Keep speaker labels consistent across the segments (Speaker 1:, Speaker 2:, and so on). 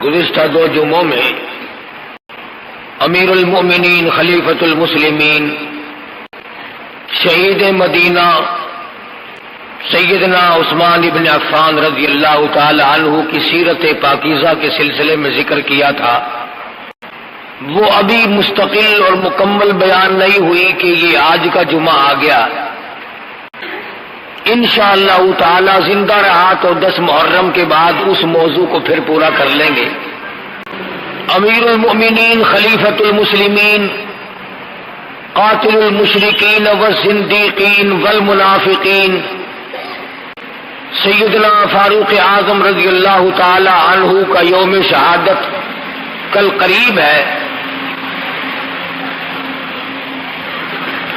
Speaker 1: گزشتہ دو جمعوں میں امیر المؤمنین خلیفۃ المسلمین شہید مدینہ سیدنا عثمان ابن عفان رضی اللہ تعالی عنہ کی سیرت پاکیزہ کے سلسلے میں ذکر کیا تھا، وہ ابھی مستقل اور مکمل بیان نہیں ہوئی کہ یہ آج کا جمعہ آ گیا۔ انشاءاللہ تعالی زندہ رہا تو 10 محرم کے بعد اس موضوع کو پھر پورا کر لیں گے۔ امیر المؤمنین خلیفۃ المسلمین قاتل المشرکین والزندیقین والمنافقین سیدنا فاروق اعظم رضی اللہ تعالی عنہ کا یوم شہادت کل قریب ہے۔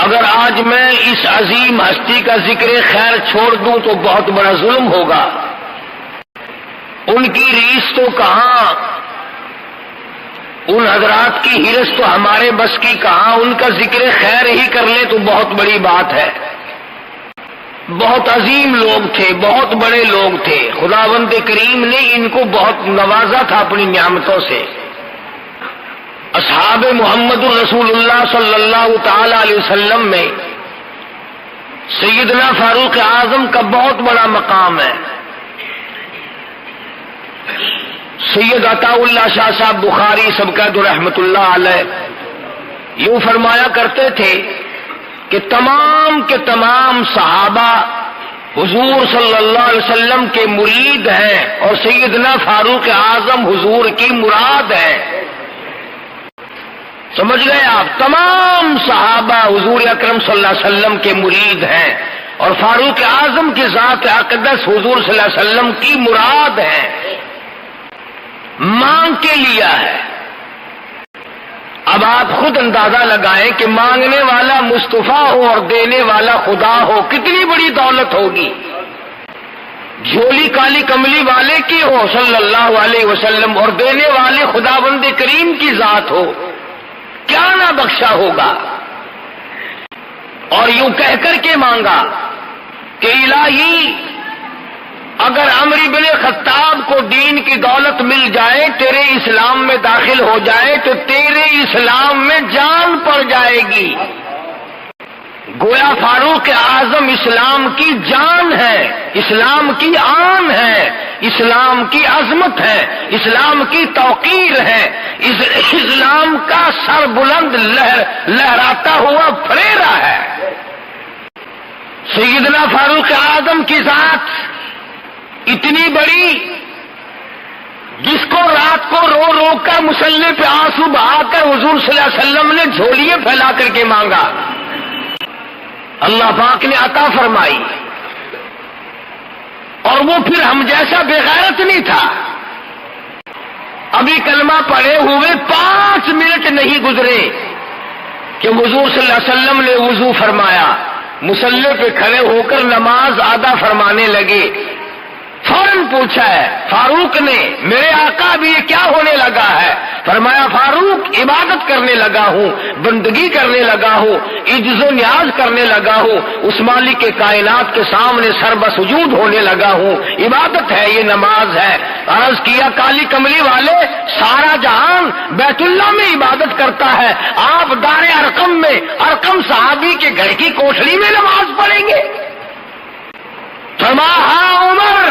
Speaker 1: اگر آج میں اس عظیم ہستی کا ذکر خیر چھوڑ دوں تو بہت بڑا ظلم ہوگا۔ ان کی ریس تو کہاں، ان حضرات کی ہرس تو ہمارے بس کی کہاں، ان کا ذکر خیر ہی کر لے تو بہت بڑی بات ہے۔ بہت عظیم لوگ تھے، بہت بڑے لوگ تھے، خداوند کریم نے ان کو بہت نوازا تھا اپنی نعمتوں سے۔ اصحاب محمد رسول اللہ صلی اللہ تعالی علیہ وسلم میں سیدنا فاروق اعظم کا بہت بڑا مقام ہے۔ سید عطا اللہ شاہ صاحب بخاری سبقت رحمت اللہ علیہ یوں فرمایا کرتے تھے کہ تمام کے تمام صحابہ حضور صلی اللہ علیہ وسلم کے مرید ہیں اور سیدنا فاروق اعظم حضور کی مراد ہے۔ سمجھ گئے آپ؟ تمام صحابہ حضور اکرم صلی اللہ علیہ وسلم کے مرید ہیں اور فاروق اعظم کی ذات اقدس حضور صلی اللہ علیہ وسلم کی مراد ہے۔ مانگ کے لیا ہے۔ اب آپ خود اندازہ لگائیں کہ مانگنے والا مصطفیٰ ہو اور دینے والا خدا ہو، کتنی بڑی دولت ہوگی۔ جھولی کالی کملی والے کی ہو صلی اللہ علیہ وسلم اور دینے والے خداوند کریم کی ذات ہو، کیا نہ بخشا ہوگا۔ اور یوں کہہ کر کے مانگا کہ الہی اگر عمر بن خطاب کو دین کی دولت مل جائے، تیرے اسلام میں داخل ہو جائے تو تیرے اسلام میں جان پڑ جائے گی۔ گویا فاروق اعظم اسلام کی جان ہے، اسلام کی آن ہے، اسلام کی عظمت ہے، اسلام کی توقیر ہے، اسلام کا سر بلند لہراتا ہوا پھریرا ہے۔ سیدنا فاروق اعظم کی ذات اتنی بڑی، جس کو رات کو رو رو کر مصلی پہ آنسو بہا کر حضور صلی اللہ علیہ وسلم نے جھولیے پھیلا کر کے مانگا، اللہ پاک نے عطا فرمائی۔ اور وہ پھر ہم جیسا بے غیرت نہیں تھا۔ ابھی کلمہ پڑھے ہوئے 5 منٹ نہیں گزرے کہ حضور صلی اللہ علیہ وسلم نے وضو فرمایا، مصلی پہ کھڑے ہو کر نماز ادا فرمانے لگے۔ فوراً پوچھا ہے فاروق نے، میرے آقا بھی یہ کیا ہونے لگا ہے؟ فرمایا فاروق عبادت کرنے لگا ہوں، بندگی کرنے لگا ہوں، عجز و نیاز کرنے لگا ہوں، اس مالک کے کائنات کے سامنے سر بسجود ہونے لگا ہوں۔ عبادت ہے، یہ نماز ہے۔ عرض کیا کالی کملی والے، سارا جہان بیت اللہ میں عبادت کرتا ہے، آپ دار ارقم میں ارقم صحابی کے گھر کی کوٹھری میں نماز پڑھیں گے؟ فرمایا ہاں عمر،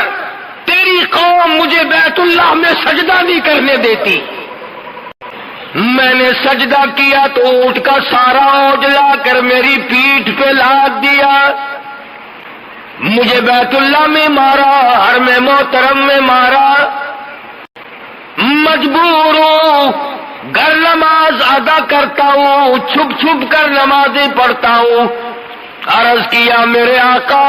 Speaker 1: تیری قوم مجھے بیت اللہ میں سجدہ نہیں کرنے دیتی۔ میں نے سجدہ کیا تو اونٹ کا سارا اوجلا کر میری پیٹھ پہ لاد دیا، مجھے بیت اللہ میں مارا، حرم محترم میں مارا، مجبور ہوں، گھر نماز ادا کرتا ہوں، چھپ چھپ کر نمازیں پڑھتا ہوں۔ عرض کیا میرے آقا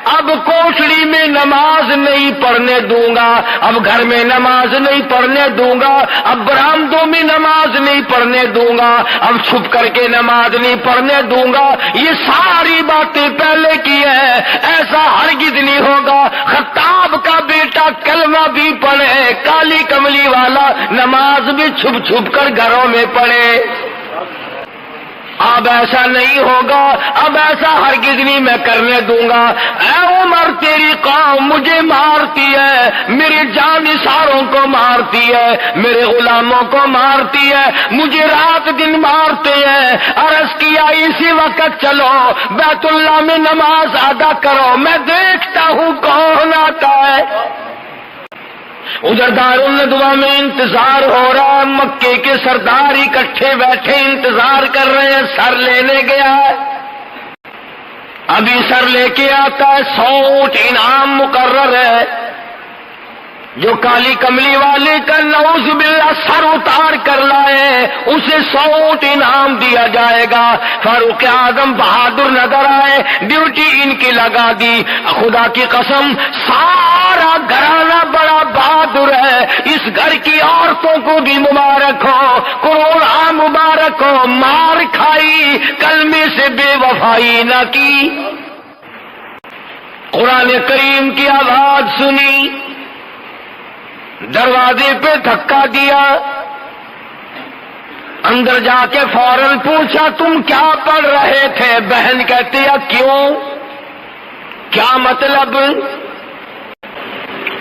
Speaker 1: اب کوٹھڑی میں نماز نہیں پڑھنے دوں گا، اب گھر میں نماز نہیں پڑھنے دوں گا، اب برآمدوں میں نماز نہیں پڑھنے دوں گا، اب چھپ کر کے نماز نہیں پڑھنے دوں گا۔ یہ ساری باتیں پہلے کی ہے، ایسا ہرگز نہیں ہوگا۔ خطاب کا بیٹا کلمہ بھی پڑھے، کالی کملی والا نماز بھی چھپ چھپ کر گھروں میں پڑھے۔ اب ایسا نہیں ہوگا، اب ایسا ہرگز نہیں میں کرنے دوں گا۔ اے عمر تیری قوم مجھے مارتی ہے، میرے جانثاروں کو مارتی ہے، میرے غلاموں کو مارتی ہے، مجھے رات دن مارتے ہیں۔ عرض کیا اسی وقت چلو بیت اللہ میں نماز ادا کرو، میں دیکھتا ہوں کون آتا ہے۔ ادھر دارالندوا میں انتظار ہو رہا، مکے کے سردار اکٹھے بیٹھے انتظار کر رہے ہیں، سر لینے گیا ہے، ابھی سر لے کے آتا ہے، 100 اونٹ انعام مقرر ہے۔ جو کالی کملی والے کا نعوذ باللہ سر اتار کر لائے اسے 100 اونٹ انعام دیا جائے گا۔ فاروق اعظم بہادر نظر آئے، ڈیوٹی ان کی لگا دی۔ خدا کی قسم سارا گھرانہ بڑا بہادر ہے، اس گھر کی عورتوں کو بھی مبارک ہو، کروڑا مبارک ہو، مار کھائی کلمے سے بے وفائی نہ کی۔ قرآن کریم کی آواز سنی، دروازے پہ دھکا دیا، اندر جا کے فوراً پوچھا تم کیا پڑھ رہے تھے؟ بہن کہتی ہے کیوں، کیا مطلب؟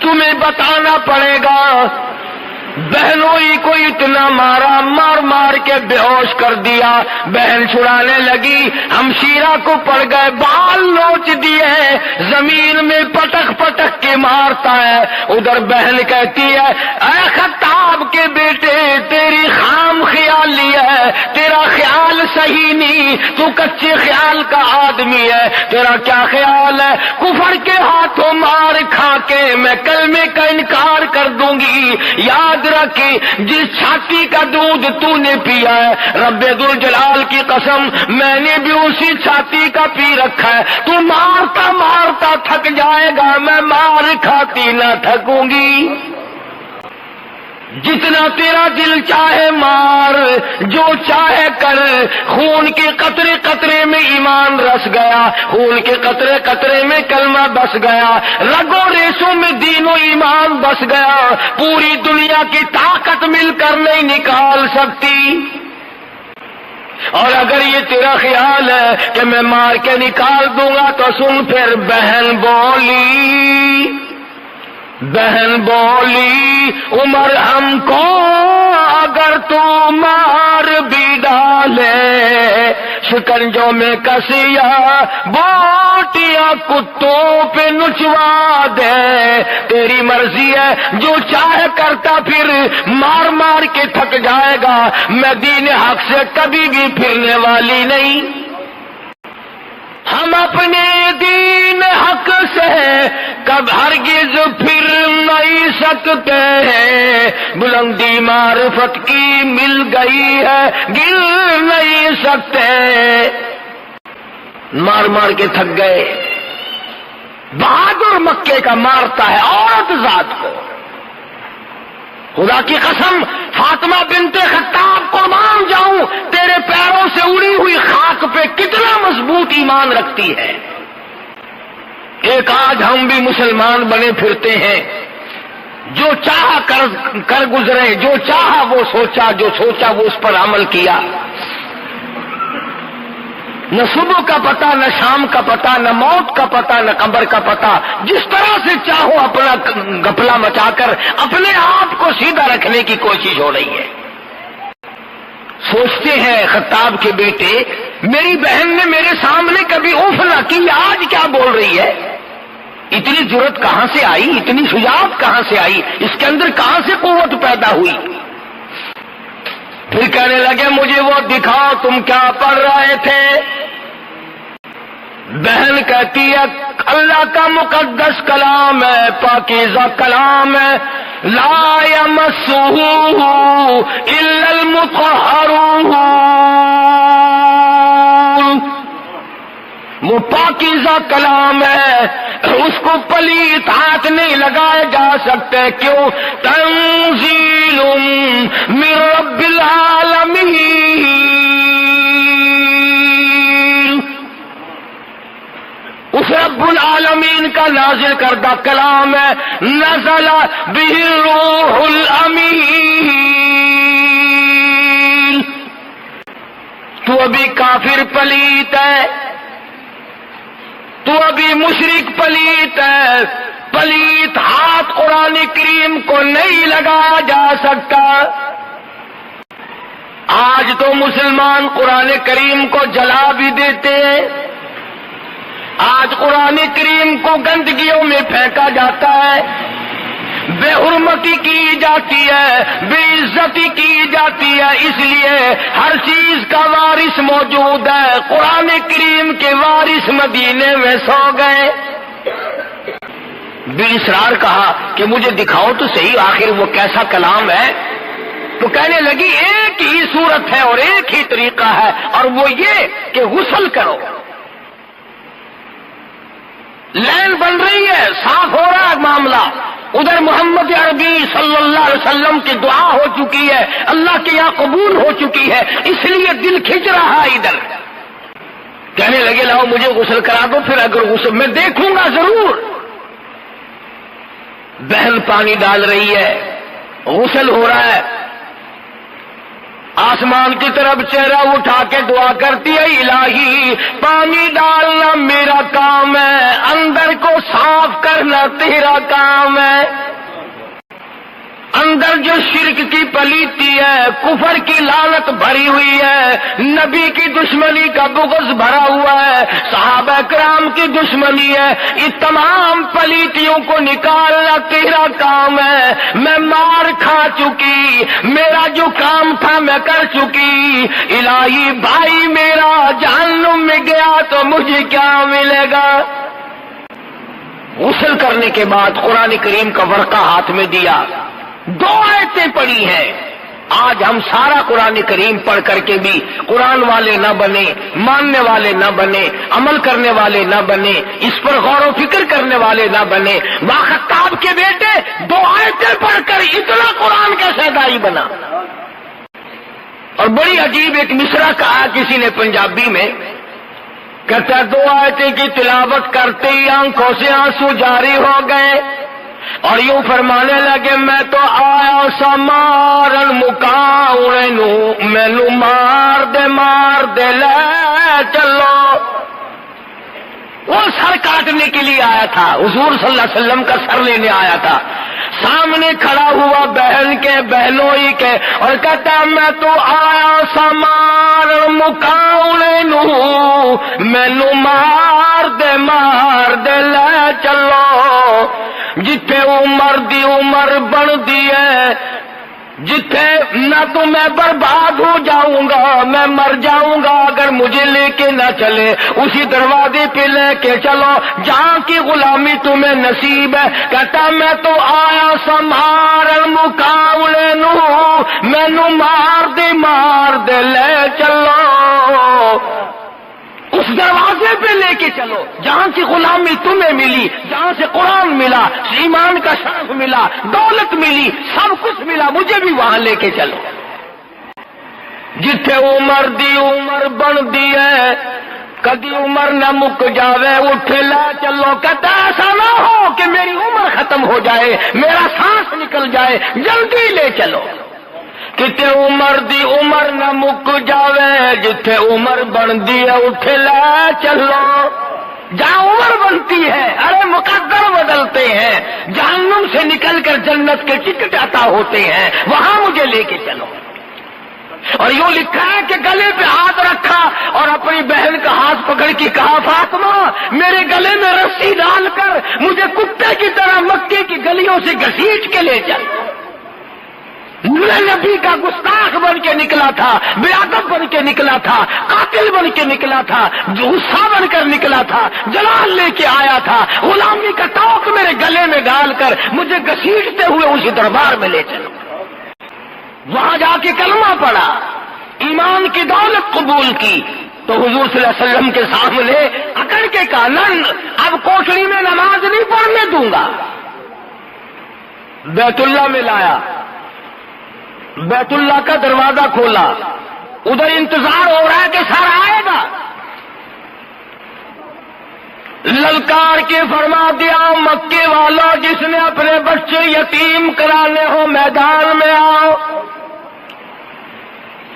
Speaker 1: تمہیں بتانا پڑے گا۔ بہنوئی کو اتنا مارا، مار مار کے بے ہوش کر دیا، بہن چھڑانے لگی، ہمشیرہ کو پڑ گئے، بال نوچ دیے، زمین میں پٹک پٹک کے مارتا ہے۔ ادھر بہن کہتی ہے اے خطاب کے بیٹے تیری خام خیالی ہے، تیرا خیال صحیح نہیں، تو کچے خیال کا آدمی ہے، تیرا کیا خیال ہے؟ کفر کے ہاتھوں مار کھا کے میں کلمے کا انکار کر دوں گی۔ یاد رکھی جس چھاتی کا دودھ تو نے پیا ہے، رب ذوالجلال کی قسم میں نے بھی اسی چھاتی کا پی رکھا ہے۔ تو مارتا مارتا تھک جائے گا، میں مار کھاتی نہ تھکوں گی۔ جتنا تیرا دل چاہے مار، جو چاہے کر، خون کے قطرے قطرے میں ایمان رس گیا، خون کے قطرے قطرے میں کلمہ بس گیا، رگوں ریسوں میں دین و ایمان بس گیا، پوری دنیا کی طاقت مل کر نہیں نکال سکتی۔ اور اگر یہ تیرا خیال ہے کہ میں مار کے نکال دوں گا تو سن پھر بہن بولی، بہن بولی عمر ہم کو اگر تو مار بھی ڈالے، شکنجوں میں کسیا بوٹیاں کتوں پہ نچوا دے، تیری مرضی ہے، جو چاہے کرتا پھر مار مار کے تھک جائے گا، میں دین حق سے کبھی بھی پھرنے والی نہیں۔ ہم اپنے دین حق سے کب ہرگز پھر نہیں سکتے ہیں، بلندی معرفت کی مل گئی ہے گر نہیں سکتے۔ مار مار کے تھک گئے، بہادر مکے کا مارتا ہے عورت ذات کو۔ خدا کی قسم فاطمہ بنت خطاب قربان جاؤں، تیرے پیروں سے اڑی ہوئی خاک پہ کتنا مضبوط ایمان رکھتی ہے۔ ایک آج ہم بھی مسلمان بنے پھرتے ہیں، جو چاہا کر گزرے، جو چاہا وہ سوچا، جو سوچا وہ اس پر عمل کیا۔ نہ صبح کا پتہ، نہ شام کا پتہ، نہ موت کا پتہ، نہ قبر کا پتہ، جس طرح سے چاہو اپنا گپلا مچا کر اپنے آپ کو سیدھا رکھنے کی کوشش ہو رہی ہے۔ سوچتے ہیں خطاب کے بیٹے میری بہن نے میرے سامنے کبھی اوف نہ کی، آج کیا بول رہی ہے؟ اتنی جرأت کہاں سے آئی، اتنی شجاعت کہاں سے آئی، اس کے اندر کہاں سے قوت پیدا ہوئی؟ پھر کہنے لگے مجھے وہ دکھاؤ تم کیا پڑھ رہے تھے۔ بہن کہتی ہے اللہ کا مقدس کلام ہے، پاکیزہ کلام ہے، لا یمسہ الا المطہرون، وہ پاکیزہ کلام ہے، اس کو پلیت ہاتھ نہیں لگائے جا سکتے۔ کیوں؟ تنزیل من رب العالمین، اس رب العالمین کا نازل کردہ کلام ہے، نزل بہ الروح الامین۔ تو ابھی کافر کافر پلیت ہے، تو ابھی مشرک پلیت ہے، پلیت ہاتھ قرآن کریم کو نہیں لگایا جا سکتا۔ آج تو مسلمان قرآن کریم کو جلا بھی دیتے ہیں، آج قرآن کریم کو گندگیوں میں پھینکا جاتا ہے، بے حرمتی کی جاتی ہے، بے عزتی کی جاتی ہے، اس لیے ہر چیز کا وارث موجود ہے۔ قرآن کریم کے وارث مدینے میں سو گئے۔ بے اصرار کہا کہ مجھے دکھاؤ تو صحیح آخر وہ کیسا کلام ہے، تو کہنے لگی ایک ہی صورت ہے اور ایک ہی طریقہ ہے، اور وہ یہ کہ غسل کرو۔ لین بن رہی ہے، صاف ہو رہا ہے معاملہ، ادھر محمد عربی صلی اللہ علیہ وسلم کی دعا ہو چکی ہے، اللہ کے یہاں قبول ہو چکی ہے، اس لیے دل کھنچ رہا ہے ادھر۔ کہنے لگے لاؤ مجھے غسل کرا دو، پھر اگر غسل میں دیکھوں گا ضرور۔ بہن پانی ڈال رہی ہے، غسل ہو رہا ہے، آسمان کی طرف چہرہ اٹھا کے دعا کرتی ہے، الہی پانی ڈالنا میرا کام ہے، اندر کو صاف کرنا تیرا کام ہے۔ اندر جو شرک کی پلیتی ہے، کفر کی لعنت بھری ہوئی ہے، نبی کی دشمنی کا بغض بھرا ہوا ہے، صحابہ کرام کی دشمنی ہے، یہ تمام پلیتیوں کو نکالنا تیرا کام ہے۔ میں مار کھا چکی، میرا جو کام تھا میں کر چکی، الہی بھائی میرا جہنم میں گیا تو مجھے کیا ملے گا؟ غسل کرنے کے بعد قرآن کریم کا ورقہ ہاتھ میں دیا، 2 آیتیں پڑھی ہیں۔ آج ہم سارا قرآن کریم پڑھ کر کے بھی قرآن والے نہ بنے، ماننے والے نہ بنے، عمل کرنے والے نہ بنے، اس پر غور و فکر کرنے والے نہ بنے۔ باخطاب کے بیٹے 2 آیتیں پڑھ کر اتنا قرآن کیسے دائی بنا؟ اور بڑی عجیب ایک مصرع کہا کسی نے پنجابی میں، کہتا 2 آیتیں کی تلاوت کرتے ہی آنکھوں سے آنسو جاری ہو گئے اور یوں فرمانے لگے، میں تو آیا سا مارن مکاؤنے نو، مینو مار دے لے چلو۔ وہ سر کاٹنے کے لیے آیا تھا، حضور صلی اللہ علیہ وسلم کا سر لینے آیا تھا، سامنے کھڑا ہوا بہن کے بہنوئی کے اور کہتا میں تو آیا سا مارن مکاؤنے نو، مینو مار دے لے چلو۔ جتھے عمر دی عمر بن دی ہے، جتھے نہ تو میں برباد ہو جاؤں گا، میں مر جاؤں گا اگر مجھے لے کے نہ چلے، اسی دروازے پہ لے کے چلو جہاں کی غلامی تمہیں نصیب ہے۔ کہتا میں تو آیا سمارن مقابلے نو، مینو مار دے لے چلو، اس دروازے پہ لے کے چلو جہاں کی غلامی تمہیں ملی، جہاں سے قرآن ملا، ایمان کا شرف ملا، دولت ملی، سب کچھ ملا، مجھے بھی وہاں لے کے چلو۔ جتھے عمر دی عمر بن دی ہے، کدی عمر نہ مک جاوے، اٹھ لا چلو۔ کہتا ایسا نہ ہو کہ میری عمر ختم ہو جائے، میرا سانس نکل جائے، جلدی لے چلو۔ کتے عمر دی عمر نہ مک جاوے، جتھے عمر بندی ہے اٹھ لا چلو۔ جہاں عمر بنتی ہے، ارے مقدر بدلتے ہیں، جہنم سے نکل کر جنت کے ٹکٹ عطا ہوتے ہیں، وہاں مجھے لے کے چلو۔ اور یوں لکھا ہے کہ گلے پہ ہاتھ رکھا اور اپنی بہن کا ہاتھ پکڑ کے کہا فاطمہ میرے گلے میں رسی ڈال کر مجھے کتے کی طرح مکے کی گلیوں سے گھسیٹ کے لے چل۔ میں نبی کا گستاخ بن کے نکلا تھا، بے ادب بن کے نکلا تھا، قاتل بن کے نکلا تھا، غصہ بن کر نکلا تھا، جلال لے کے آیا تھا، غلامی کا توق میرے گلے میں ڈال کر مجھے گھسیٹتے ہوئے اسی دربار میں لے چلو۔ وہاں جا کے کلمہ پڑھا، ایمان کی دولت قبول کی، تو حضور صلی اللہ علیہ وسلم کے سامنے اکڑ کے کہا نن اب کوٹڑی میں نماز نہیں پڑھنے دوں گا۔ بیت اللہ میں لایا، بیت اللہ کا دروازہ کھولا، ادھر انتظار ہو رہا ہے کہ سر آئے گا، للکار کے فرما دیا مکے والا جس نے اپنے بچے یتیم کرانے ہو میدان میں آؤ،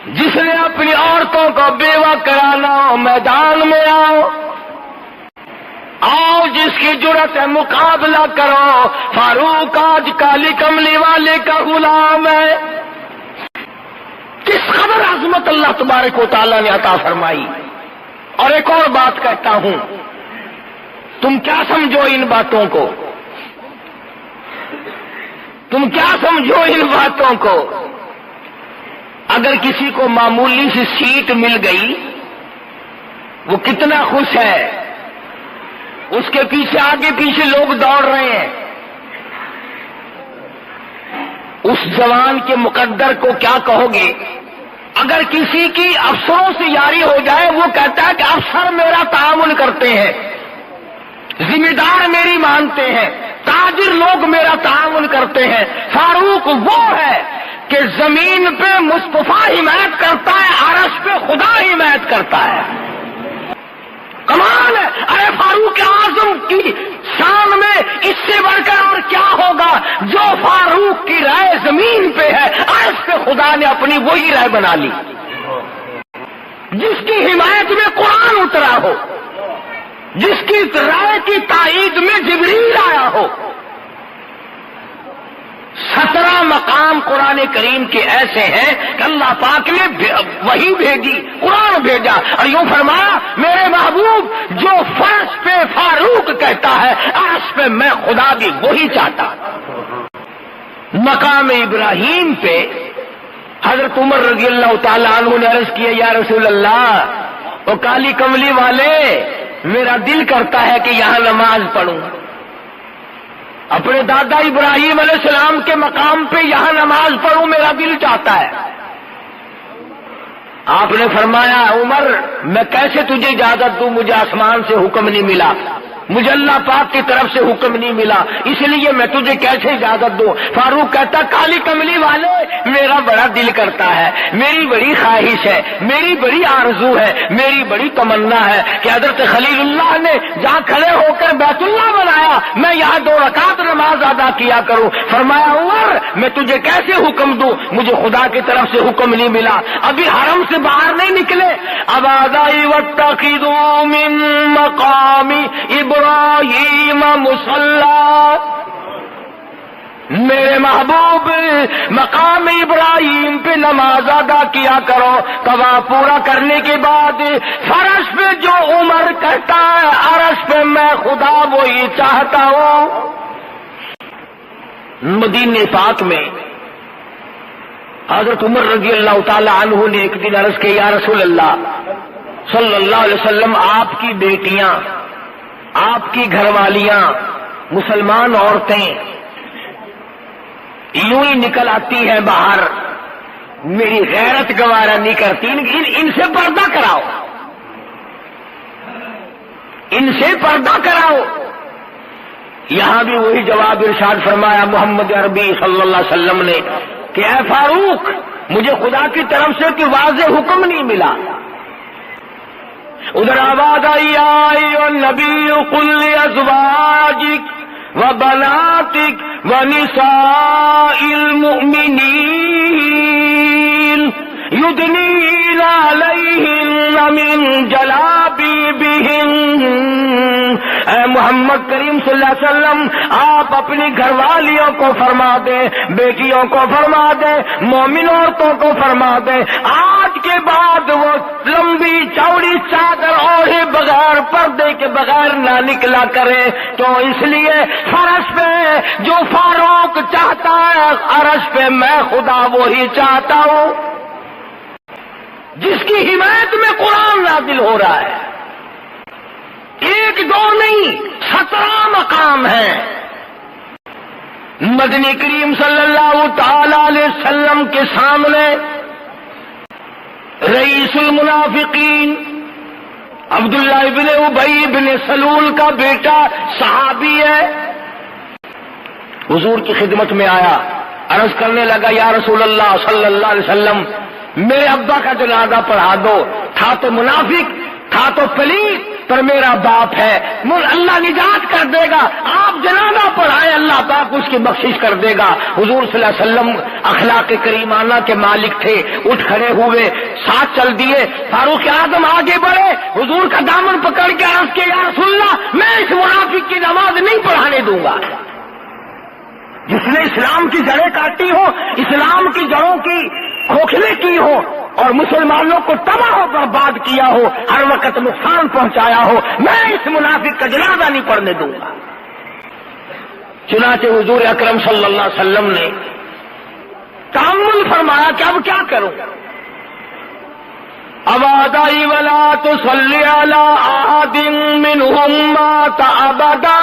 Speaker 1: جس نے اپنی عورتوں کو بیوہ کرانا ہو میدان میں آؤ، آؤ جس کی جرت ہے مقابلہ کرو۔ فاروق آج کالی کملی والے کا غلام ہے۔ کس قدر عظمت اللہ تبارک و تعالیٰ نے عطا فرمائی۔ اور ایک اور بات کہتا ہوں، تم کیا سمجھو ان باتوں کو، تم کیا سمجھو ان باتوں کو؟ اگر کسی کو معمولی سی سیٹ مل گئی وہ کتنا خوش ہے، اس کے پیچھے آگے پیچھے لوگ دوڑ رہے ہیں۔ اس جوان کے مقدر کو کیا کہو گے؟ اگر کسی کی افسروں سے یاری ہو جائے وہ کہتا ہے کہ افسر میرا تعاون کرتے ہیں، ذمہ دار میری مانتے ہیں، تاجر لوگ میرا تعاون کرتے ہیں۔ فاروق وہ ہے کہ زمین پہ مصطفیٰ حمایت کرتا ہے، عرش پہ خدا حمایت کرتا ہے۔ کمال ہے۔ ارے فاروق اعظم کی شان میں اس سے بڑھ کر اور کیا ہوگا؟ جو فاروق کی رائے زمین پہ ہے، عرش پہ خدا نے اپنی وہی رائے بنا لی۔ جس کی حمایت میں قرآن اترا ہو، جس کی رائے کی تائید میں جبریل آیا ہو۔ 17 مقام قرآن کریم کے ایسے ہیں کہ اللہ پاک نے وہی بھیجی، قرآن بھیجا، اور یوں فرمایا میرے محبوب جو فرش پہ فاروق کہتا ہے، عرش پہ میں خدا بھی وہی چاہتا۔ مقام ابراہیم پہ حضرت عمر رضی اللہ تعالیٰ عنہ نے عرض کیا یا رسول اللہ، وہ کالی کملی والے میرا دل کرتا ہے کہ یہاں نماز پڑھوں، اپنے دادا ابراہیم علیہ السلام کے مقام پہ یہاں نماز پڑھوں، میرا دل چاہتا ہے۔ آپ نے فرمایا عمر میں کیسے تجھے اجازت دوں، مجھے آسمان سے حکم نہیں ملا، مجھے اللہ پاک کی طرف سے حکم نہیں ملا، اس لیے میں تجھے کیسے اجازت دوں؟ فاروق کہتا کالی کملی والے میرا بڑا دل کرتا ہے، میری بڑی خواہش ہے، میری بڑی آرزو ہے، میری بڑی تمنا ہے کہ حضرت خلیل اللہ نے جہاں کھڑے ہو کر بیت اللہ بنایا میں یہاں 2 رکعت نماز ادا کیا کروں۔ فرمایا عمر میں تجھے کیسے حکم دوں، مجھے خدا کی طرف سے حکم نہیں ملا، ابھی حرم سے باہر نہیں نکلے۔ اب آدائی واتخذوا من مقام ابراہیم مصلی، میرے محبوب مقام ابراہیم پہ نماز ادا کیا کرو۔ طواف پورا کرنے کے بعد فرش پہ جو عمر کرتا ہے، عرش پہ میں خدا وہی چاہتا ہوں۔ مدینے پاک میں حضرت عمر رضی اللہ تعالی عنہ نے ایک دن عرض کیا یا رسول اللہ صلی اللہ علیہ وسلم، آپ کی بیٹیاں، آپ کی گھر والیاں، مسلمان عورتیں یوں ہی نکل آتی ہیں باہر، میری غیرت گوارا نہیں کرتی، ان سے پردہ کراؤ، ان سے پردہ کراؤ۔ یہاں بھی وہی جواب ارشاد فرمایا محمد عربی صلی اللہ علیہ وسلم نے کہ اے فاروق مجھے خدا کی طرف سے کوئی واضح حکم نہیں ملا۔ ادھر آواز آئی یا نبی قل لازواجک وبناتک ونساء المؤمنین یدنین علیہن من جلابیبہن، اے محمد کریم صلی اللہ علیہ وسلم آپ اپنی گھر والیوں کو فرما دیں، بیٹیوں کو فرما دیں، مومن عورتوں کو فرما دیں آج کے بعد وہ لمبی چوڑی چادر اوڑھے بغیر پردے کے بغیر نہ نکلا کرے۔ تو اس لیے فرش پہ جو فاروق چاہتا ہے، عرش پہ میں خدا وہی چاہتا ہوں، جس کی حمایت میں قرآن نازل ہو رہا ہے۔ 1 2 نہیں 17 مقام ہیں۔ مدنی کریم صلی اللہ تعالی علیہ وسلم کے سامنے رئیس المنافقین عبداللہ ابن ابی بن سلول کا بیٹا صحابی ہے، حضور کی خدمت میں آیا، عرض کرنے لگا یا رسول اللہ صلی اللہ علیہ وسلم میرے ابا کا جنازہ پڑھا دو۔ تھا تو منافق، تھا تو پلیت، پر میرا باپ ہے، اللہ نجات کر دے گا، آپ جنازہ پڑھائیں اللہ پاک اس کی بخشش کر دے گا۔ حضور صلی اللہ علیہ وسلم اخلاق کریمانہ کے مالک تھے، اٹھ کھڑے ہوئے، ساتھ چل دیے۔ فاروق اعظم آگے بڑھے، حضور کا دامن پکڑ کے عرض کیا یا رسول اللہ میں اس منافق کی نماز نہیں پڑھانے دوں گا، جس نے اسلام کی جڑیں کاٹی ہو، اسلام کی جڑوں کی کھوکھلے کی ہو اور مسلمانوں کو تباہ و برباد کیا ہو، ہر وقت نقصان پہنچایا ہو، میں اس منافق کا جنازہ نہیں پڑھنے دوں گا۔ چنانچہ حضور اکرم صلی اللہ علیہ وسلم نے تأمل فرمایا کہ اب کیا کروں؟ ابادائی ولا تصلی علی احد منہم مات ابدا،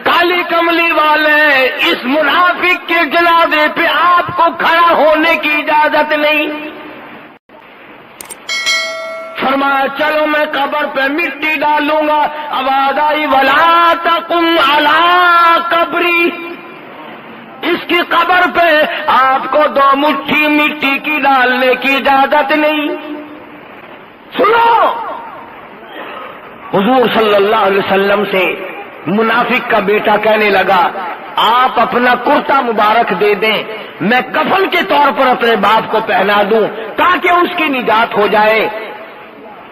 Speaker 1: کالی کملی والے اس منافق کے جنازے پہ آپ کو کھڑا ہونے کی اجازت نہیں۔ فرمایا چلو میں قبر پہ مٹی ڈالوں گا۔ آواز آئی ولا تقم علی قبری، اس کی قبر پہ آپ کو 2 مٹھی مٹی کی ڈالنے کی اجازت نہیں۔ سنو، حضور صلی اللہ علیہ وسلم سے منافق کا بیٹا کہنے لگا آپ اپنا کرتا مبارک دے دیں، میں کفن کے طور پر اپنے باپ کو پہنا دوں تاکہ اس کی نجات ہو جائے۔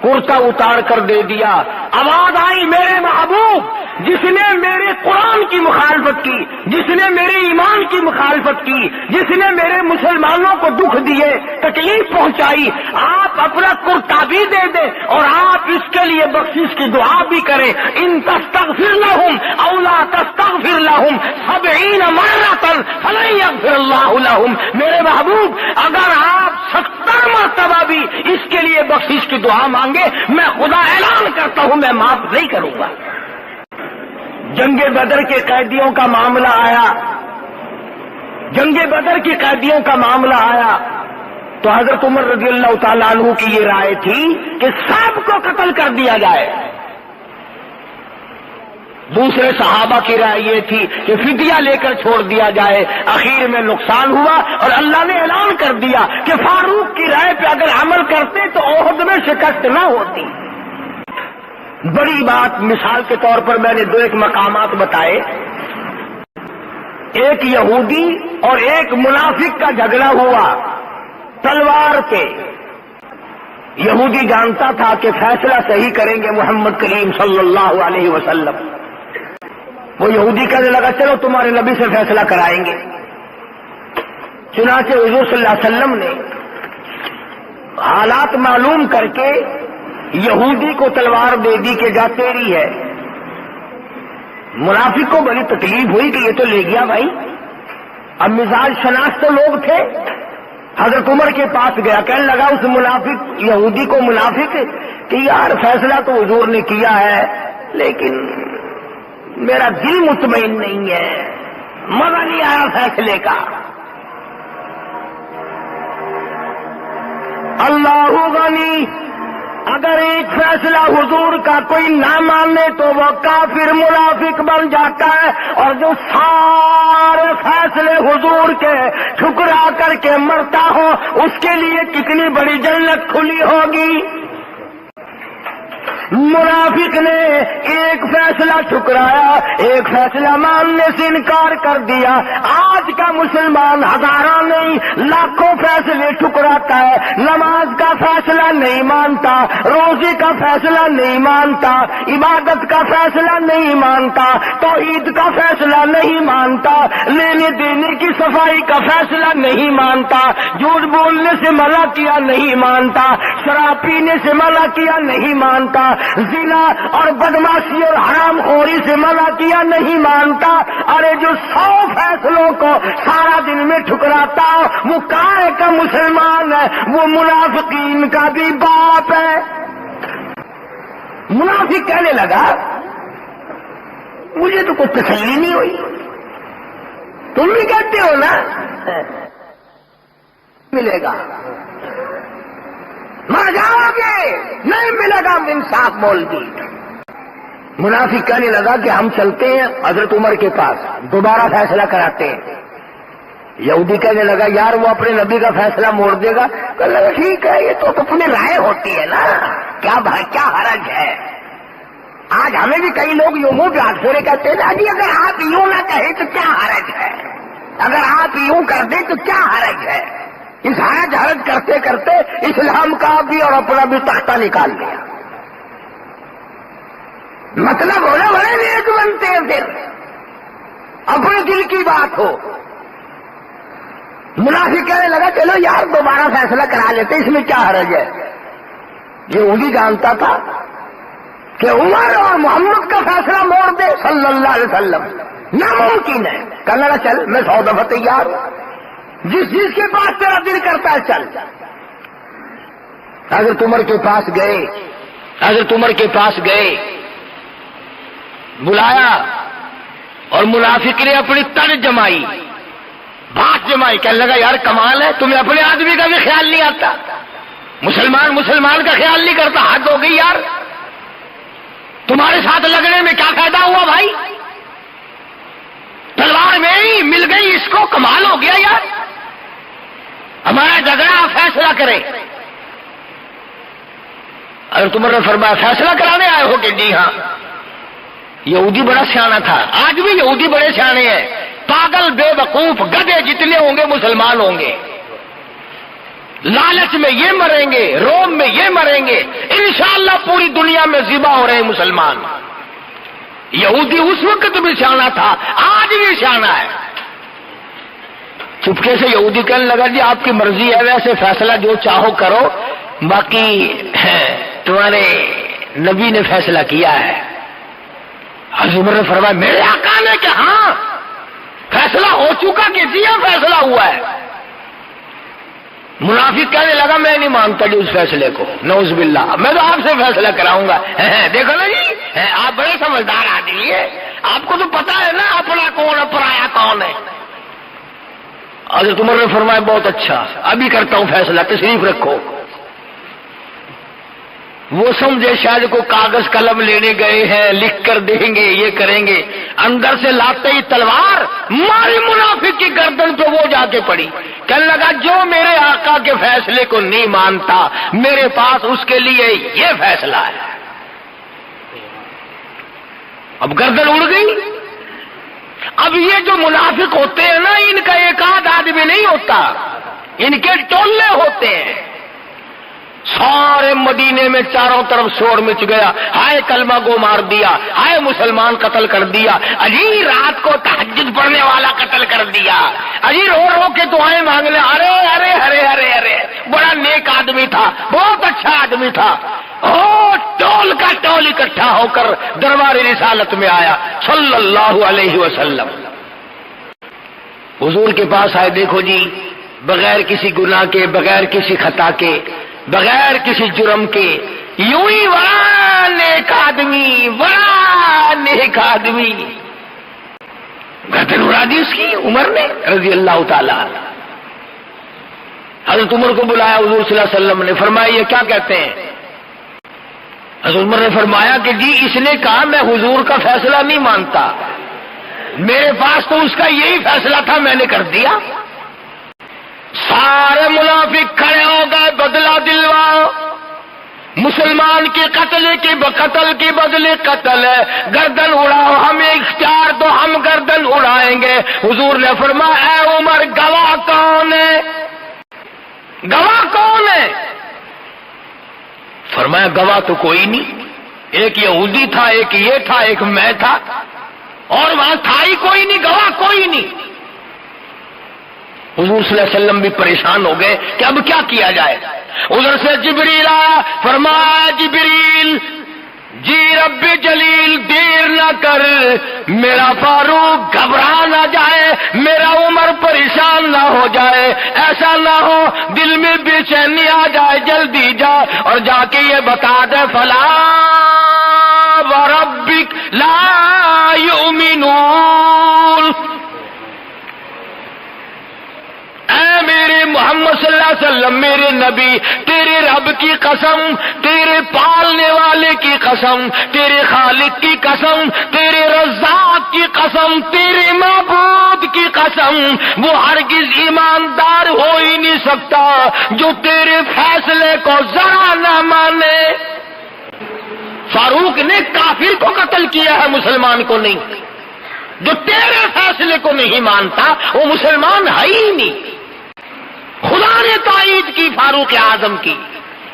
Speaker 1: کرتا اتار کر دے دیا۔ آواز آئی میرے محبوب، جس نے میرے قرآن کی مخالفت کی، جس نے میرے ایمان کی مخالفت کی، جس نے میرے مسلمانوں کو دکھ دیے، تکلیف پہنچائی، آپ اپنا کرتا بھی دے دیں اور آپ اس کے لیے بخشش کی دعا بھی کریں۔ ان تستغفر لهم او لا تستغفر لهم 70 مرة فلن يغفر الله لهم۔ میرے محبوب اگر آپ 70 مرتبہ بھی اس کے لیے بخشش کی دعا مانگے، میں خدا اعلان کرتا ہوں میں معاف نہیں کروں گا۔ جنگ بدر کے قیدیوں کا معاملہ آیا، جنگ بدر کے قیدیوں کا معاملہ آیا تو حضرت عمر رضی اللہ تعالیٰ عنہ کی یہ رائے تھی کہ سب کو قتل کر دیا جائے۔ دوسرے صحابہ کی رائے یہ تھی کہ فدیہ لے کر چھوڑ دیا جائے۔ اخیر میں نقصان ہوا اور اللہ نے اعلان کر دیا کہ فاروق کی رائے پہ اگر عمل کرتے تو احد میں شکست نہ ہوتی۔ بڑی بات مثال کے طور پر میں نے 2 مقامات بتائے، ایک یہودی اور ایک منافق کا جھگڑا ہوا تلوار پہ۔ یہودی جانتا تھا کہ فیصلہ صحیح کریں گے محمد کریم صلی اللہ علیہ وسلم۔ وہ یہودی کہنے لگا چلو تمہارے نبی سے فیصلہ کرائیں گے۔ چنانچہ حضور صلی اللہ علیہ وسلم نے حالات معلوم کر کے یہودی کو تلوار دے دی کہ جا تیری ہے۔ منافق کو بڑی تکلیف ہوئی کہ یہ تو لے گیا بھائی۔ اب مزاج شناس تو لوگ تھے، حضرت عمر کے پاس گیا، کہنے لگا اس منافق یہودی کو منافق کہ یار فیصلہ تو حضور نے کیا ہے لیکن میرا دل مطمئن نہیں ہے، مزہ نہیں آیا فیصلے کا۔ اللہ غنی، اگر ایک فیصلہ حضور کا کوئی نہ مانے تو وہ کافر منافق بن جاتا ہے، اور جو سارے فیصلے حضور کے ٹھکرا کر کے مرتا ہو اس کے لیے کتنی بڑی جنت کھلی ہوگی۔ منافق نے ایک فیصلہ ٹھکرایا، ایک فیصلہ ماننے سے انکار کر دیا۔ آج کا مسلمان ہزاروں نہیں لاکھوں فیصلے ٹھکراتا ہے، نماز کا فیصلہ نہیں مانتا، روزے کا فیصلہ نہیں مانتا، عبادت کا فیصلہ نہیں مانتا، توحید کا فیصلہ نہیں مانتا، لینے دینے کی صفائی کا فیصلہ نہیں مانتا، جھوٹ بولنے سے منع کیا نہیں مانتا، شراب پینے سے منع کیا نہیں مانتا، زنا اور بدماشی اور حرام خوری سے منع کیا نہیں مانتا۔ ارے جو 100 فیصلوں کو سارا دن میں ٹھکراتا وہ کائے کا مسلمان ہے، وہ منافقین کا بھی باپ ہے۔ منافق کہنے لگا مجھے تو کوئی تسلی نہیں ہوئی، تم بھی کہتے ہو نا ملے گا، مر جاؤ گے، نہیں ملے گا، انصاف بول دی۔ منافق کہنے لگا کہ ہم چلتے ہیں حضرت عمر کے پاس، دوبارہ فیصلہ کراتے ہیں۔ یہودی کہنے لگا یار وہ اپنے نبی کا فیصلہ موڑ دے گا، کہنے لگا ٹھیک ہے یہ تو اپنی رائے ہوتی ہے نا،
Speaker 2: کیا حرج ہے؟ آج ہمیں بھی کئی لوگ یوں منہ پہ ہاتھ پھیرے کہتے ہیں جی اگر آپ یوں نہ کہیں تو کیا حرج ہے، اگر آپ یوں کر دیں تو کیا حرج ہے؟ اس حرج کرتے کرتے اسلام کا بھی اور اپنا بھی تختہ نکال لیا۔ مطلب ہونا بڑے نیک بنتے ہیں، پھر اپنے دل کی بات ہو۔ منافق کہنے لگا چلو یار دوبارہ فیصلہ کرا لیتے، اس میں کیا حرج ہے؟ یہ وہی جانتا تھا کہ عمر اور محمد کا فیصلہ موڑ دے صلی اللہ علیہ وسلم ناممکن ہے۔ کہنے لگا چل میں 100 دفعہ تیار ہوں، جس کے پاس تیرا دل کرتا ہے چل۔ حضرت عمر کے پاس گئے، بلایا اور منافق نے اپنی تن جمائی، بات جمائی، کہنے لگا یار کمال ہے، تمہیں اپنے آدمی کا بھی خیال نہیں آتا، مسلمان کا خیال نہیں کرتا، حد ہو گئی یار، تمہارے ساتھ لگنے میں کیا فائدہ ہوا بھائی، تلوار میں ہی مل گئی اس کو، کمال ہو گیا یار، ہمارا جھگڑا فیصلہ کرے۔ اگر تمہار نے فرمایا فیصلہ کرانے آئے ہو کہ جی ہاں۔ یہودی بڑا سیانا تھا، آج بھی یہودی بڑے سیانے ہیں، پاگل بے وقوف گدھے جتنے ہوں گے مسلمان ہوں گے، لالچ میں یہ مریں گے، روم میں یہ مریں گے، انشاءاللہ پوری دنیا میں ذبح ہو رہے ہیں مسلمان۔ یہودی اس وقت بھی سیانا تھا، آج بھی سیانا ہے۔ چپکے سے یہودی کہنے لگا جی آپ کی مرضی ہے، ویسے فیصلہ جو چاہو کرو، باقی تمہارے نبی نے فیصلہ کیا ہے۔ حضرت عمر نے فرمایا میرے آقا نے کہ ہاں فیصلہ ہو چکا کہ جی ہاں فیصلہ ہوا ہے۔ منافق کہنے لگا میں نہیں مانتا جی اس فیصلے کو، نعوذ باللہ، میں تو آپ سے فیصلہ کراؤں گا۔ دیکھو نا جی آپ بڑے سمجھدار آدمی ہیں، آپ کو تو پتا ہے نا اپنا کون اور پرایا کون ہے۔ حضرت عمر نے فرمایا بہت اچھا، ابھی کرتا ہوں فیصلہ، تشریف رکھو۔ وہ سمجھے شاید کو کاغذ قلم لینے گئے ہیں، لکھ کر دیں گے، یہ کریں گے، اندر سے لاتے ہی تلوار ماری منافق کی گردن پہ وہ جا کے پڑی۔ کہنے لگا جو میرے آقا کے فیصلے کو نہیں مانتا میرے پاس اس کے لیے یہ فیصلہ ہے۔ اب گردن اڑ گئی۔ اب یہ جو منافق ہوتے ہیں نا، ان کا ایک آدھ آدمی نہیں ہوتا، ان کے ٹولے ہوتے ہیں۔ سارے مدینے میں چاروں طرف شور مچ گیا، ہائے کلمہ کو مار دیا، ہائے مسلمان قتل کر دیا، اجی رات کو تہجد پڑھنے والا قتل کر دیا، اجی رو رو کے دعائیں مانگ لے، ارے ارے ارے ارے ارے بڑا نیک آدمی تھا، بہت اچھا آدمی تھا۔ ٹول کا ٹول اکٹھا ہو کر دربار رسالت میں آیا صلی اللہ علیہ وسلم۔ حضور کے پاس آئے، دیکھو جی بغیر کسی گناہ کے، بغیر کسی خطا کے، بغیر کسی جرم کے، یوں ہی بڑا نیک آدمی، بڑا نیک آدمی، گردن اڑا دی اس کی عمر نے رضی اللہ تعالی عنہ۔ حضرت عمر کو بلایا حضور صلی اللہ علیہ وسلم نے، فرمایا یہ کیا کہتے ہیں؟ حضرت عمر نے فرمایا کہ جی اس نے کہا میں حضور کا فیصلہ نہیں مانتا، میرے پاس تو اس کا یہی فیصلہ تھا، میں نے کر دیا۔ سارے منافق کھڑے ہو گئے، بدلہ دلواؤ، مسلمان کے قتل کے بدلے قتل ہے، گردن اڑاؤ، ہمیں اختیار دو، ہم گردن اڑائیں گے۔ حضور نے فرمایا اے عمر گواہ کون ہے؟ گواہ کون ہے؟ فرمایا گواہ تو کوئی نہیں، ایک یہودی تھا، ایک یہ تھا، ایک میں تھا، اور وہاں تھا ہی کوئی نہیں، گواہ کوئی نہیں۔ حضور صلی اللہ علیہ وسلم بھی پریشان ہو گئے کہ اب کیا کیا جائے۔ ادھر سے جبریل آیا، فرمایا جبریل جی رب جلیل دیر نہ کر، میرا فاروق گھبرا نہ جائے، میرا عمر پریشان نہ ہو جائے، ایسا نہ ہو دل میں بے چینی آ جائے، جلدی جا اور جا کے یہ بتا دے فلا وربک لا یؤمنون، اے میرے محمد صلی اللہ علیہ وسلم، میرے نبی، تیرے رب کی قسم، تیرے پالنے والے کی قسم، تیرے خالق کی قسم، تیرے رزاق کی قسم، تیرے معبود کی قسم، وہ ہرگز ایماندار ہو ہی نہیں سکتا جو تیرے فیصلے کو ذرا نہ مانے۔ فاروق نے کافر کو قتل کیا ہے، مسلمان کو نہیں۔ جو تیرے فیصلے کو نہیں مانتا وہ مسلمان ہے ہی نہیں۔ خدا نے تائید کی فاروق اعظم کی،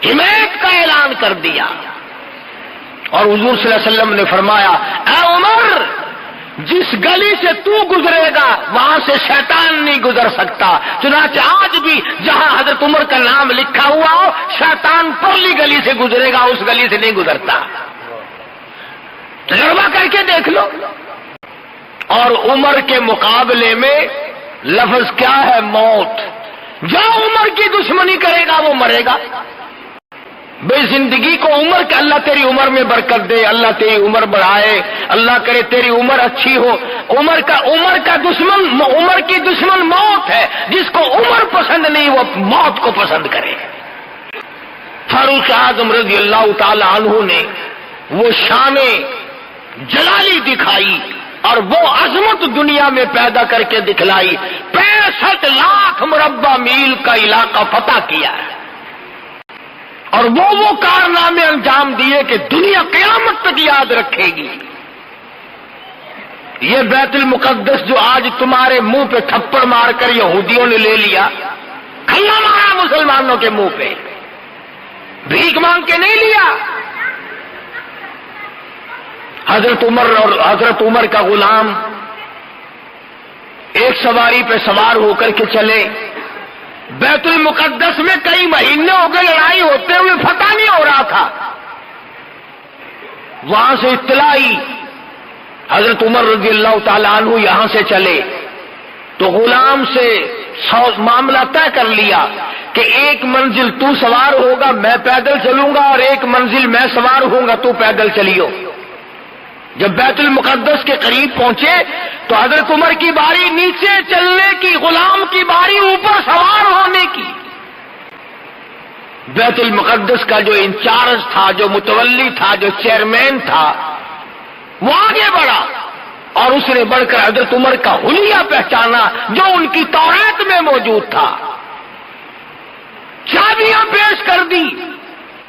Speaker 2: حمایت کا اعلان کر دیا، اور حضور صلی اللہ علیہ وسلم نے فرمایا اے عمر، جس گلی سے تو گزرے گا وہاں سے شیطان نہیں گزر سکتا۔ چنانچہ آج بھی جہاں حضرت عمر کا نام لکھا ہوا ہو، شیطان پرلی گلی سے گزرے گا، اس گلی سے نہیں گزرتا۔ تجربہ کر کے دیکھ لو۔ اور عمر کے مقابلے میں لفظ کیا ہے؟ موت۔ جو عمر کی دشمنی کرے گا وہ مرے گا۔ بے زندگی کو عمر کہ اللہ تیری عمر میں برکت دے، اللہ تیری عمر بڑھائے، اللہ کرے تیری عمر اچھی ہو۔ عمر کی دشمن موت ہے۔ جس کو عمر پسند نہیں وہ موت کو پسند کرے۔ فاروق اعظم رضی اللہ تعالی عنہ نے وہ شان جلالی دکھائی اور وہ عظمت دنیا میں پیدا کر کے دکھلائی۔ 65 لاکھ مربع میل کا علاقہ فتح کیا ہے، اور وہ کارنامے انجام دیے کہ دنیا قیامت تک یاد رکھے گی۔ یہ بیت المقدس جو آج تمہارے منہ پہ تھپڑ مار کر یہودیوں نے لے لیا، کھلا مارا مسلمانوں کے منہ پہ، بھیک مانگ کے نہیں لیا۔ حضرت عمر کا غلام ایک سواری پہ سوار ہو کر کے چلے، بیت المقدس میں کئی مہینے ہو گئے لڑائی ہوتے ہوئے فتح نہیں ہو رہا تھا۔ وہاں سے اطلاع آئی، حضرت عمر رضی اللہ تعالی عنہ یہاں سے چلے تو غلام سے معاملہ طے کر لیا کہ ایک منزل تو سوار ہوگا میں پیدل چلوں گا، اور ایک منزل میں سوار ہوں گا تو پیدل چلیو۔ جب بیت المقدس کے قریب پہنچے تو حضرت عمر کی باری نیچے چلنے کی، غلام کی باری اوپر سوار ہونے کی۔ بیت المقدس کا جو انچارج تھا، جو متولی تھا، جو چیئرمین تھا، وہ آگے بڑھا اور اس نے بڑھ کر حضرت عمر کا حلیہ پہچانا جو ان کی تورات میں موجود تھا۔ چابیاں پیش کر دی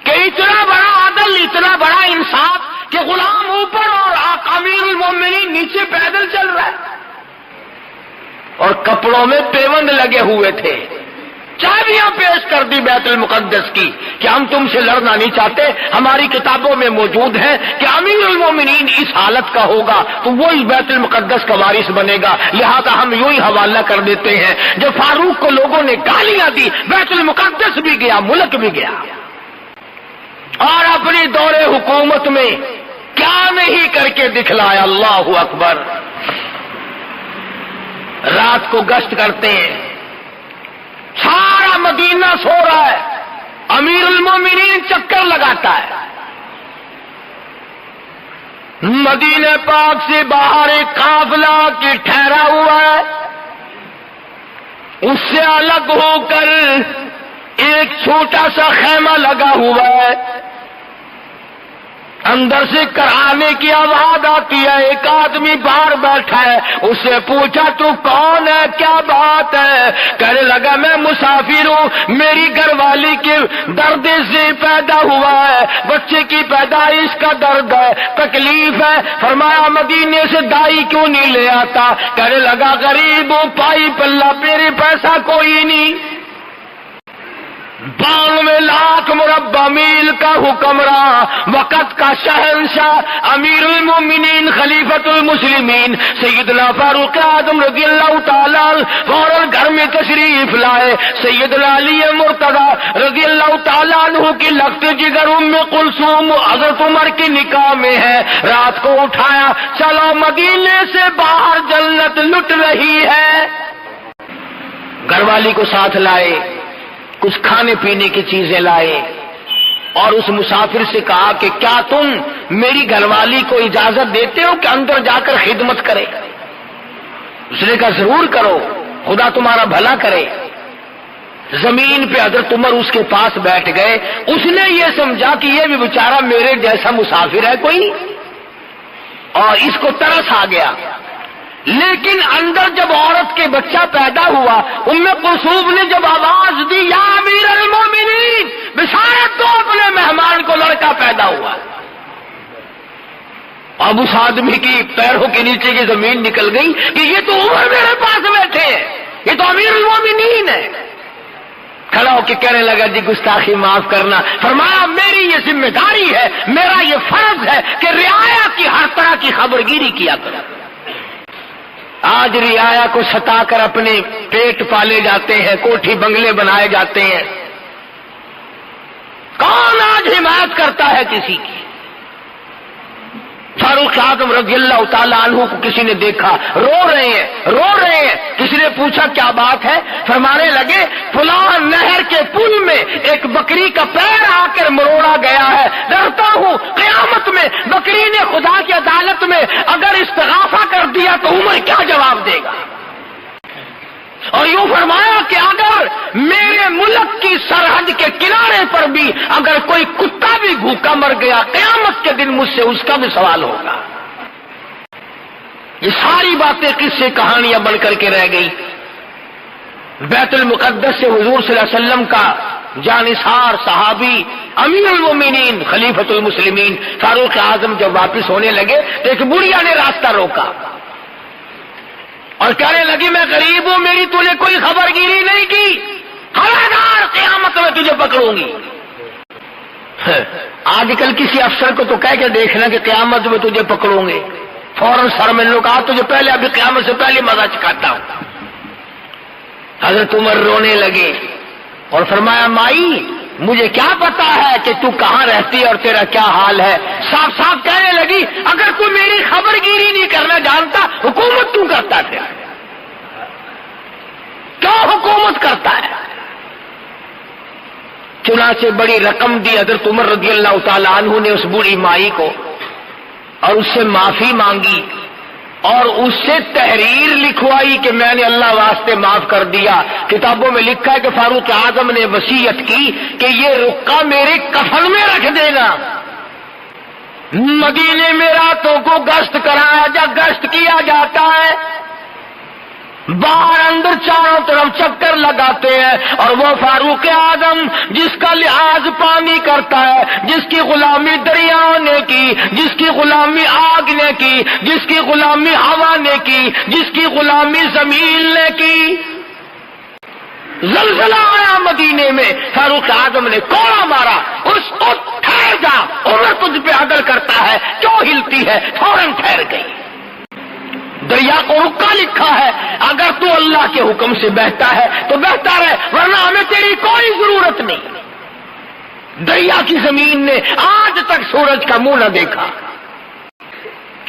Speaker 2: کہ اتنا بڑا عدل، اتنا بڑا انصاف کہ غلام اوپر اور امیر المومنین نیچے پیدل چل رہا ہے، اور کپڑوں میں پیوند لگے ہوئے تھے۔ چابیاں پیش کر دی بیت المقدس کی کہ ہم تم سے لڑنا نہیں چاہتے، ہماری کتابوں میں موجود ہے کہ امیر المومنین اس حالت کا ہوگا تو وہ اس بیت المقدس کا وارث بنے گا، لہذا ہم یوں ہی حوالہ کر دیتے ہیں۔ جب فاروق کو لوگوں نے گالیاں دی، بیت المقدس بھی گیا، ملک بھی گیا، اور اپنی دور حکومت میں کیا نہیں کر کے دکھلایا۔ اللہ اکبر۔ رات کو گشت کرتے ہیں، سارا مدینہ سو رہا ہے، امیر المومنین چکر لگاتا ہے۔ مدینہ پاک سے باہر ایک قافلہ کی ٹھہرا ہوا ہے، اس سے الگ ہو کر ایک چھوٹا سا خیمہ لگا ہوا ہے، اندر سے کرانے کی آواز آتی ہے، ایک آدمی باہر بیٹھا ہے، اس سے پوچھا تو کون ہے، کیا بات ہے؟ کہنے لگا میں مسافر ہوں، میری گھر والی کے درد سے پیدا ہوا ہے، بچے کی پیدائش کا درد ہے، تکلیف ہے۔ فرمایا مدینے سے دائی کیوں نہیں لے آتا؟ کہنے لگا غریب ہوں، پائی پلہ، میرے پیسہ کوئی نہیں۔ 92 لاکھ مربع میل کا حکمراں، وقت کا شہنشاہ، امیر المومنین، خلیفۃ المسلمین، سیدنا فاروق اعظم رضی اللہ تعالیٰ فوراً گھر میں تشریف لائے۔ سیدنا علی مرتضی رضی اللہ تعالیٰ عنہ کی لخت جگر ام کلثوم حضرت عمر کی نکاح میں ہے، رات کو اٹھایا، چلو مدینے سے باہر جنت لٹ رہی ہے۔ گھر والی کو ساتھ لائے، کچھ کھانے پینے کی چیزیں لائے، اور اس مسافر سے کہا کہ کیا تم میری گھر والی کو اجازت دیتے ہو کہ اندر جا کر خدمت کرے؟ اس نے کہا ضرور کرو، خدا تمہارا بھلا کرے۔ زمین پہ حضرت عمر اس کے پاس بیٹھ گئے۔ اس نے یہ سمجھا کہ یہ بھی بیچارہ میرے جیسا مسافر ہے کوئی، اور اس کو ترس آ گیا۔ لیکن اندر جب عورت کے بچہ پیدا ہوا، ام کلثوم نے جب آواز دی یا امیر المومنین، بشارت دو اپنے مہمان کو لڑکا پیدا ہوا۔ اب اس آدمی کی پیروں کے نیچے کی زمین نکل گئی کہ یہ تو عمر میرے پاس بیٹھے ہیں، یہ تو امیر المومنین ہے۔ کھڑا ہو کے کہنے لگا جی گستاخی معاف کرنا۔ فرمایا میری یہ ذمہ داری ہے، میرا یہ فرض ہے کہ رعایا کی ہر طرح کی خبرگیری کیا کرو۔ آج رعایا کو ستا کر اپنے پیٹ پالے جاتے ہیں، کوٹھی بنگلے بنائے جاتے ہیں۔ کون آج حمایت کرتا ہے کسی کی؟ فاروق اعظم رضی اللہ تعالیٰ عنہ کو کسی نے دیکھا، رو رہے ہیں۔ کسی نے پوچھا کیا بات ہے؟ فرمانے لگے فلاں نہر کے پل میں ایک بکری کا پیر آ کر مروڑا گیا ہے، ڈرتا ہوں قیامت میں بکری نے خدا کی عدالت میں اگر استغاثہ کر دیا تو عمر کیا جواب دے گا؟ اور یوں فرمایا کہ اگر میرے ملک کی سرحد کے کنارے پر بھی اگر کوئی کتا بھی بھوکا مر گیا قیامت کے دن مجھ سے اس کا بھی سوال ہوگا۔ یہ ساری باتیں قصے کہانیاں بن کر کے رہ گئی۔ بیت المقدس سے حضور صلی اللہ علیہ وسلم کا جانثار صحابی امیر المومنین خلیفۃ المسلمین فاروق اعظم جب واپس ہونے لگے تو ایک بڑھیا نے راستہ روکا اور کہنے لگی میں غریب ہوں، میری تو نے کوئی خبرگیری نہیں کی، خبردار قیامت میں تجھے پکڑوں گی۔ آج کل کسی افسر کو تو کہہ کے دیکھنا کہ قیامت میں تجھے پکڑوں گے، فوراً سر میں نے کہا تجھے پہلے ابھی قیامت سے پہلے مزہ چکھاتا ہوں۔ حضرت عمر رونے لگے اور فرمایا مائی مجھے کیا پتا ہے کہ تو کہاں رہتی ہے اور تیرا کیا حال ہے۔ صاف صاف کہنے لگی اگر تو میری خبرگیری نہیں کرنا جانتا حکومت کیوں کرتا تھا؟ کیوں حکومت کرتا ہے؟ چنانچہ بڑی رقم دی حضرت عمر رضی اللہ تعالی عنہ نے اس بوڑھی مائی کو اور اس سے معافی مانگی اور اس سے تحریر لکھوائی کہ میں نے اللہ واسطے معاف کر دیا۔ کتابوں میں لکھا ہے کہ فاروق اعظم نے وصیت کی کہ یہ رقعہ میرے کفن میں رکھ دینا۔ مدینے میں راتوں کو گشت کیا جاتا ہے، باہر اندر چاروں طرف چکر لگاتے ہیں، اور وہ فاروق اعظم جس کا لحاظ پانی کرتا ہے، جس کی غلامی دریاؤں نے کی، جس کی غلامی آگ نے کی، جس کی غلامی ہوا نے کی، جس کی غلامی زمین نے کی۔ زلزلہ آیا مدینے میں، فاروق اعظم نے کوڑا مارا، اس کو ٹھہر جا، عمر تجھ پہ عدل کرتا ہے، کیوں ہلتی ہے؟ فوراً ٹھہر گئی۔ دریا کو رکا لکھا ہے، اگر تو اللہ کے حکم سے بہتا ہے تو بہتا رہے، ورنہ ہمیں تیری کوئی ضرورت نہیں۔ دریا کی زمین نے آج تک سورج کا منہ نہ دیکھا۔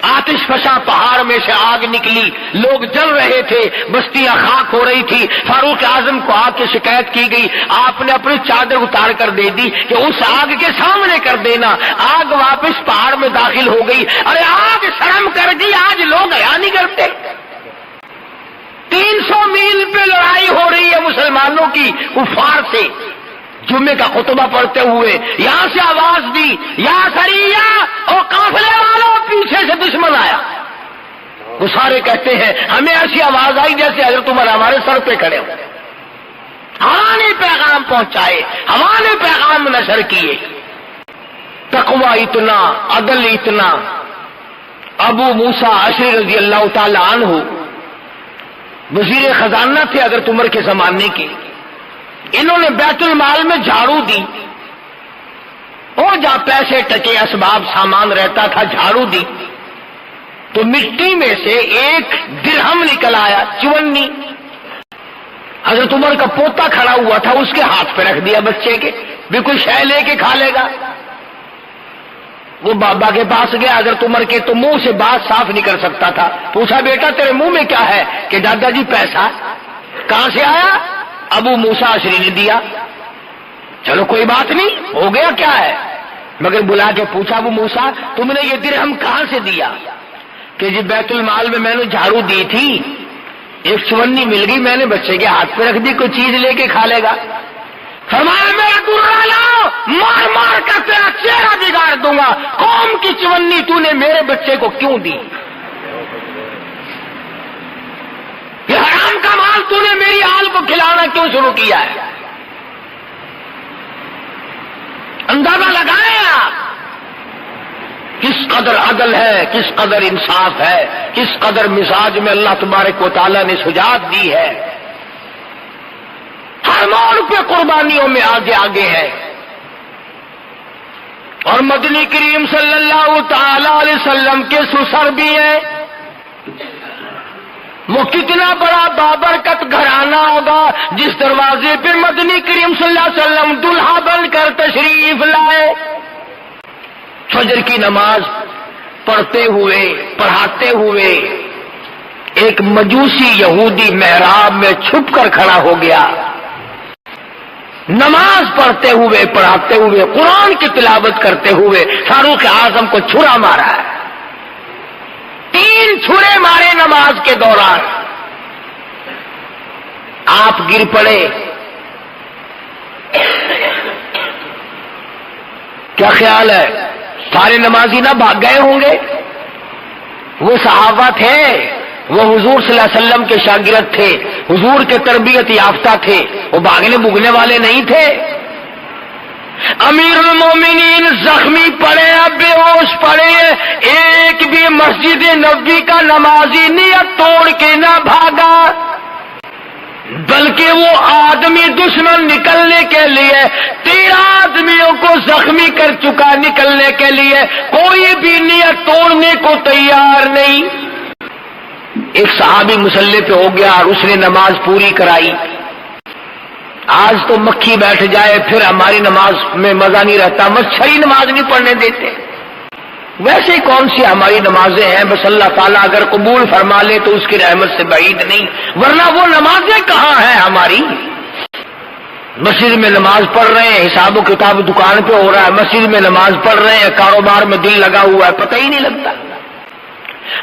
Speaker 2: آتش فشاں پہاڑ میں سے آگ نکلی، لوگ جل رہے تھے، بستیاں خاک ہو رہی تھی۔ فاروق اعظم کو آگ کی شکایت کی گئی، آپ نے اپنی چادر اتار کر دے دی کہ اس آگ کے سامنے کر دینا۔ آگ واپس پہاڑ میں داخل ہو گئی۔ ارے آگ شرم کر گئی، آج لوگ حیا نہیں کرتے۔ 300 میل پہ لڑائی ہو رہی ہے مسلمانوں کی کفار سے۔ جمعے کا خطبہ پڑھتے ہوئے یہاں سے آواز دی یا سریہ اور قافلے والوں، پیچھے سے دشمن آیا۔ وہ سارے کہتے ہیں ہمیں ایسی آواز آئی جیسے حضرت عمر ہمارے سر پہ کھڑے ہو۔ ہوا نے پیغام پہنچائے، ہوا نے پیغام نشر کیے۔ تقوی اتنا، عدل اتنا۔ ابو موسیٰ اشعری رضی اللہ تعالی عنہ وزیر خزانہ تھے حضرت عمر کے زمانے کے۔ انہوں نے بیت المال میں جھاڑو دی، اور جہاں پیسے ٹکے اسباب سامان رہتا تھا جھاڑو دی تو مٹی میں سے ایک درہم نکل آیا، چونی۔ حضرت عمر کا پوتا کھڑا ہوا تھا، اس کے ہاتھ پہ رکھ دیا بچے کے، بھی کوئی شے لے کے کھا لے گا۔ وہ بابا کے پاس گیا حضرت عمر کے، تو منہ سے بات صاف نہیں کر سکتا تھا۔ پوچھا بیٹا تیرے منہ میں کیا ہے؟ کہ دادا جی پیسہ۔ کہاں سے آیا؟ ابو موسیٰ اشعری نے دیا۔ چلو کوئی بات نہیں، ہو گیا کیا ہے؟ مگر بلا کے پوچھا ابو موسیٰ تم نے یہ درہم کہاں سے دیا؟ کہ جی بیت المال میں نے جھاڑو دی تھی، ایک چونی مل گئی، میں نے بچے کے ہاتھ پہ رکھ دی، کوئی چیز لے کے کھا لے گا۔ فرمایا میرا درا لاؤ، مار مار کر تیرا چہرہ بگاڑ دوں گا، قوم کی چونی تو نے میرے بچے کو کیوں دی؟ یہ حرام کا مال تو نے میری آل کو کھلانا کیوں شروع کیا ہے؟ اندازہ لگائیں آپ۔ کس قدر عدل ہے، کس قدر انصاف ہے، کس قدر مزاج میں اللہ تبارک و تعالیٰ نے شجاعت دی ہے، ہر موڑ پہ قربانیوں میں آگے آگے ہے۔ اور مدنی کریم صلی اللہ تعالی علیہ وسلم کے سسر بھی ہیں۔ وہ کتنا بڑا بابرکت گھرانہ ہوگا جس دروازے پہ مدنی کریم صلی اللہ علیہ وسلم دلہا بن کر تشریف لائے۔ فجر کی نماز پڑھتے ہوئے پڑھاتے ہوئے ایک مجوسی یہودی محراب میں چھپ کر کھڑا ہو گیا، نماز پڑھتے ہوئے پڑھاتے ہوئے قرآن کی تلاوت کرتے ہوئے فاروق اعظم کو چھرا مارا ہے۔ 3 چھرے مارے نماز کے دوران، آپ گر پڑے۔ کیا خیال ہے سارے نمازی نہ بھاگ گئے ہوں گے؟ وہ صحابہ تھے، وہ حضور صلی اللہ علیہ وسلم کے شاگرد تھے، حضور کے تربیت یافتہ تھے، وہ بھاگنے بھگنے والے نہیں تھے۔ امیر المومنین زخمی پڑے، بے ہوش پڑے، ایک بھی مسجد نبوی کا نمازی نیت توڑ کے نہ بھاگا، بلکہ وہ آدمی دشمن نکلنے کے لیے 13 آدمیوں کو زخمی کر چکا، نکلنے کے لیے کوئی بھی نیت توڑنے کو تیار نہیں۔ ایک صحابی مسلح پہ ہو گیا اور اس نے نماز پوری کرائی۔ آج تو مکھی بیٹھ جائے پھر ہماری نماز میں مزہ نہیں رہتا، مچھری نماز نہیں پڑھنے دیتے۔ ویسے ہی کون سی ہماری نمازیں ہیں، بس اللہ تعالیٰ اگر قبول فرما لے تو اس کی رحمت سے بعید نہیں، ورنہ وہ نمازیں کہاں ہیں ہماری؟ مسجد میں نماز پڑھ رہے ہیں، حساب و کتاب دکان پہ ہو رہا ہے، مسجد میں نماز پڑھ رہے ہیں، کاروبار میں دل لگا ہوا ہے، پتہ ہی نہیں لگتا۔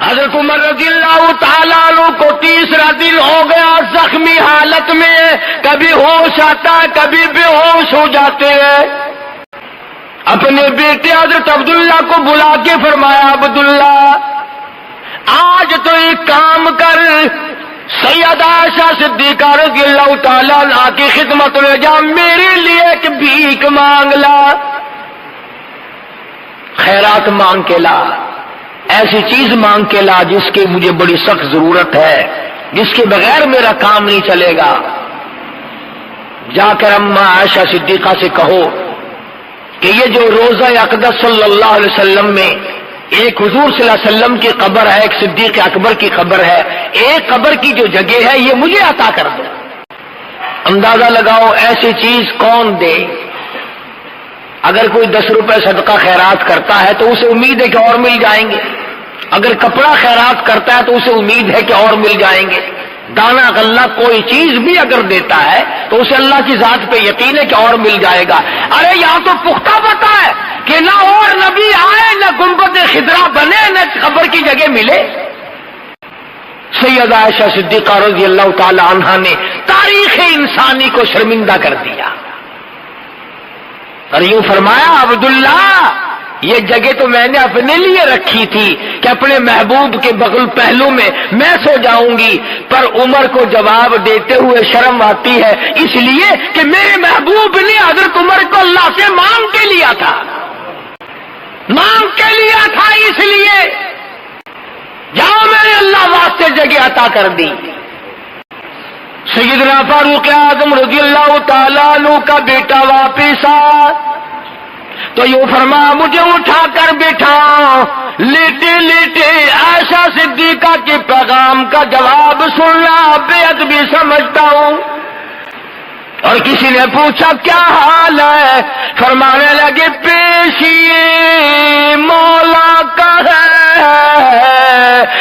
Speaker 2: حضرت عمر رضی اللہ تعالیٰ عنہ کو 3 دن ہو گیا زخمی حالت میں، کبھی ہوش آتا ہے کبھی بے ہوش ہو جاتے ہیں۔ اپنے بیٹے حضرت عبداللہ کو بلا کے فرمایا، عبداللہ آج تو ایک کام کر، سیدہ عائشہ صدیقہ رضی اللہ تعالیٰ عنہا کی خدمت میں جا، میرے لیے ایک بھیک مانگ لا، خیرات مانگ کے لا، ایسی چیز مانگ کے لا جس کی مجھے بڑی سخت ضرورت ہے، جس کے بغیر میرا کام نہیں چلے گا۔ جا کر اماں عائشہ صدیقہ سے کہو کہ یہ جو روضہ اقدس صلی اللہ علیہ وسلم میں ایک حضور صلی اللہ علیہ وسلم کی قبر ہے، ایک صدیق اکبر کی قبر ہے، ایک قبر کی جو جگہ ہے یہ مجھے عطا کر دو۔ اندازہ لگاؤ ایسی چیز کون دے؟ اگر کوئی 10 روپے صدقہ خیرات کرتا ہے تو اسے امید ہے کہ اور مل جائیں گے، اگر کپڑا خیرات کرتا ہے تو اسے امید ہے کہ اور مل جائیں گے، دانا غلہ کوئی چیز بھی اگر دیتا ہے تو اسے اللہ کی ذات پہ یقین ہے کہ اور مل جائے گا۔ ارے یہاں تو پختہ پتہ ہے کہ نہ اور نبی آئے، نہ گنبد خضرا بنے، نہ قبر کی جگہ ملے۔ سیدہ عائشہ صدیقہ رضی اللہ تعالی عنہا نے تاریخ انسانی کو شرمندہ کر دیا اور یوں فرمایا، عبداللہ یہ جگہ تو میں نے اپنے لیے رکھی تھی کہ اپنے محبوب کے بغل پہلو میں سو جاؤں گی، پر عمر کو جواب دیتے ہوئے شرم آتی ہے، اس لیے کہ میرے محبوب نے حضرت عمر کو اللہ سے مانگ کے لیا تھا، اس لیے جاؤ میں نے اللہ واسطے جگہ عطا کر دی۔ سیدنا فاروق اعظم رضی اللہ تعالیٰ عنہ کا بیٹا واپس آ تو یوں فرما، مجھے اٹھا کر بٹھا، لیٹے لیٹے عائشہ صدیقہ کے پیغام کا جواب سننا بے ادبی سمجھتا ہوں۔ اور کسی نے پوچھا کیا حال ہے؟ فرمانے لگے پیشی مولا کا ہے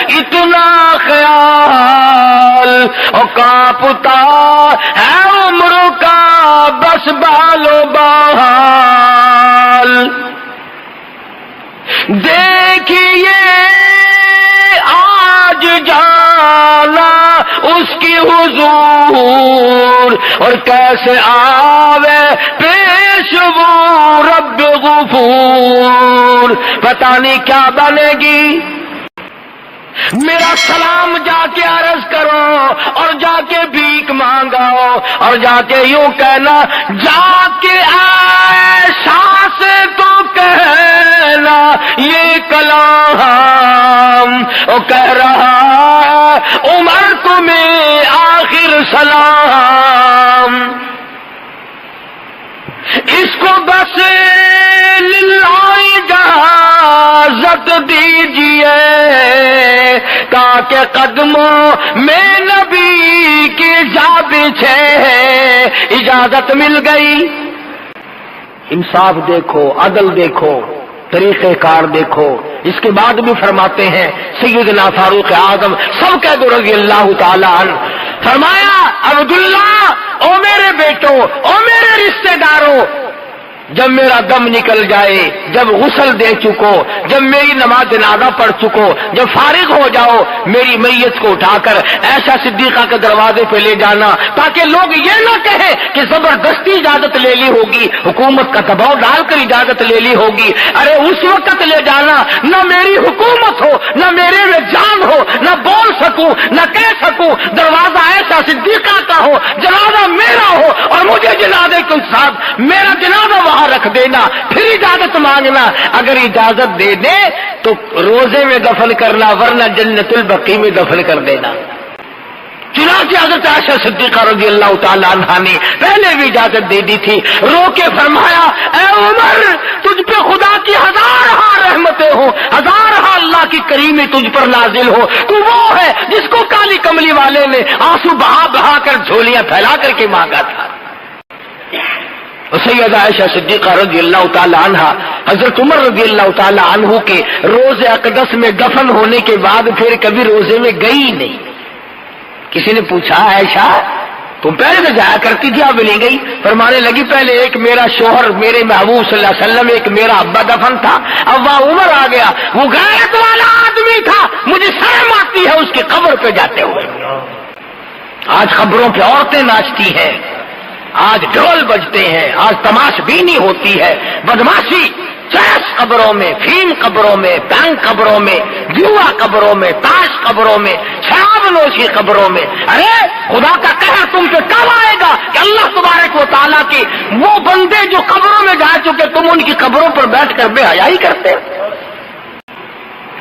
Speaker 2: اتنا خیال، اور کانپتا ہے عمر کا بس بال و بال، دیکھیے آج جانا اس کی حضور، اور کیسے آوے پیش وہ رب غفور، پتہ نہیں کیا بنے گی۔ میرا سلام جا کے عرض کرو اور جا کے بھیک مانگاؤ اور جا کے یوں کہنا، جا کے عائشہ سے تو کہنا یہ کلام، او کہہ رہا عمر تمہیں آخر سلام، اس کو بس للہ اجازت دیجیے تاکہ قدموں میں نبی کی جا بچھے، اجازت مل گئی۔ انصاف دیکھو، عدل دیکھو، طریقہ کار دیکھو۔ اس کے بعد بھی فرماتے ہیں سیدنا فاروق اعظم سب کہہ دو رضی اللہ تعالی عنہ، فرمایا عبداللہ، او میرے بیٹوں، او میرے رشتہ داروں، جب میرا دم نکل جائے، جب غسل دے چکو، جب میری نماز جنازہ پڑھ چکو، جب فارغ ہو جاؤ، میری میت کو اٹھا کر ایسا صدیقہ کے دروازے پہ لے جانا تاکہ لوگ یہ نہ کہیں کہ زبردستی اجازت لے لی ہوگی، حکومت کا دباؤ ڈال کر اجازت لے لی ہوگی۔ ارے اس وقت لے جانا نہ میری حکومت ہو، نہ میرے میں جان ہو، نہ بول سکوں، نہ کہہ سکوں، دروازہ ایسا صدیقہ کا ہو، جنازہ میرا ہو اور مجھے جنازے کے ساتھ میرا جنازہ وہاں رکھ دینا، پھر اجازت مانگنا۔ اگر اجازت دے دے تو روزے میں دفن کرنا، ورنہ جنت البقیع میں دفن کر دینا۔ چنانچہ حضرت عائشہ صدیقہ رضی اللہ تعالی عنہا نے پہلے بھی اجازت دے دی تھی، رو کے فرمایا اے عمر، تجھ پہ خدا کی ہزارہا رحمتیں ہوں، ہزارہا اللہ کی کریمی تجھ پر نازل ہو، تو وہ ہے جس کو کالی کملی والے نے آنسو بہا بہا کر جھولیاں پھیلا کر کے مانگا تھا۔ سیدہ عائشہ صدیقہ رضی اللہ تعالی عنہ حضرت عمر رضی اللہ تعالی عنہ کے روزے اقدس میں دفن ہونے کے بعد پھر کبھی روزے میں گئی نہیں۔ کسی نے پوچھا عائشہ تم پہلے تو جایا کرتی تھی، اب نہیں گئی؟ فرمانے لگی پہلے ایک میرا شوہر میرے محبوب صلی اللہ علیہ وسلم، ایک میرا ابا دفن تھا، اب وہ عمر آ گیا، وہ غیرت والا آدمی تھا، مجھے شرم آتی ہے اس کی قبر پہ جاتے ہوئے۔ آج قبروں پہ عورتیں ناچتی ہیں، آج ڈھول بجتے ہیں، آج تماش بینی ہوتی ہے، بدماشی، چرس قبروں میں، فیم قبروں میں، بینک قبروں میں، جوا قبروں میں، تاش قبروں میں، شراب نوشی قبروں میں۔ ارے خدا کا قہر تم پہ کب آئے گا کہ اللہ تبارک و تعالیٰ کے وہ بندے جو قبروں میں جا چکے تم ان کی قبروں پر بیٹھ کر بے حیائی کرتے؟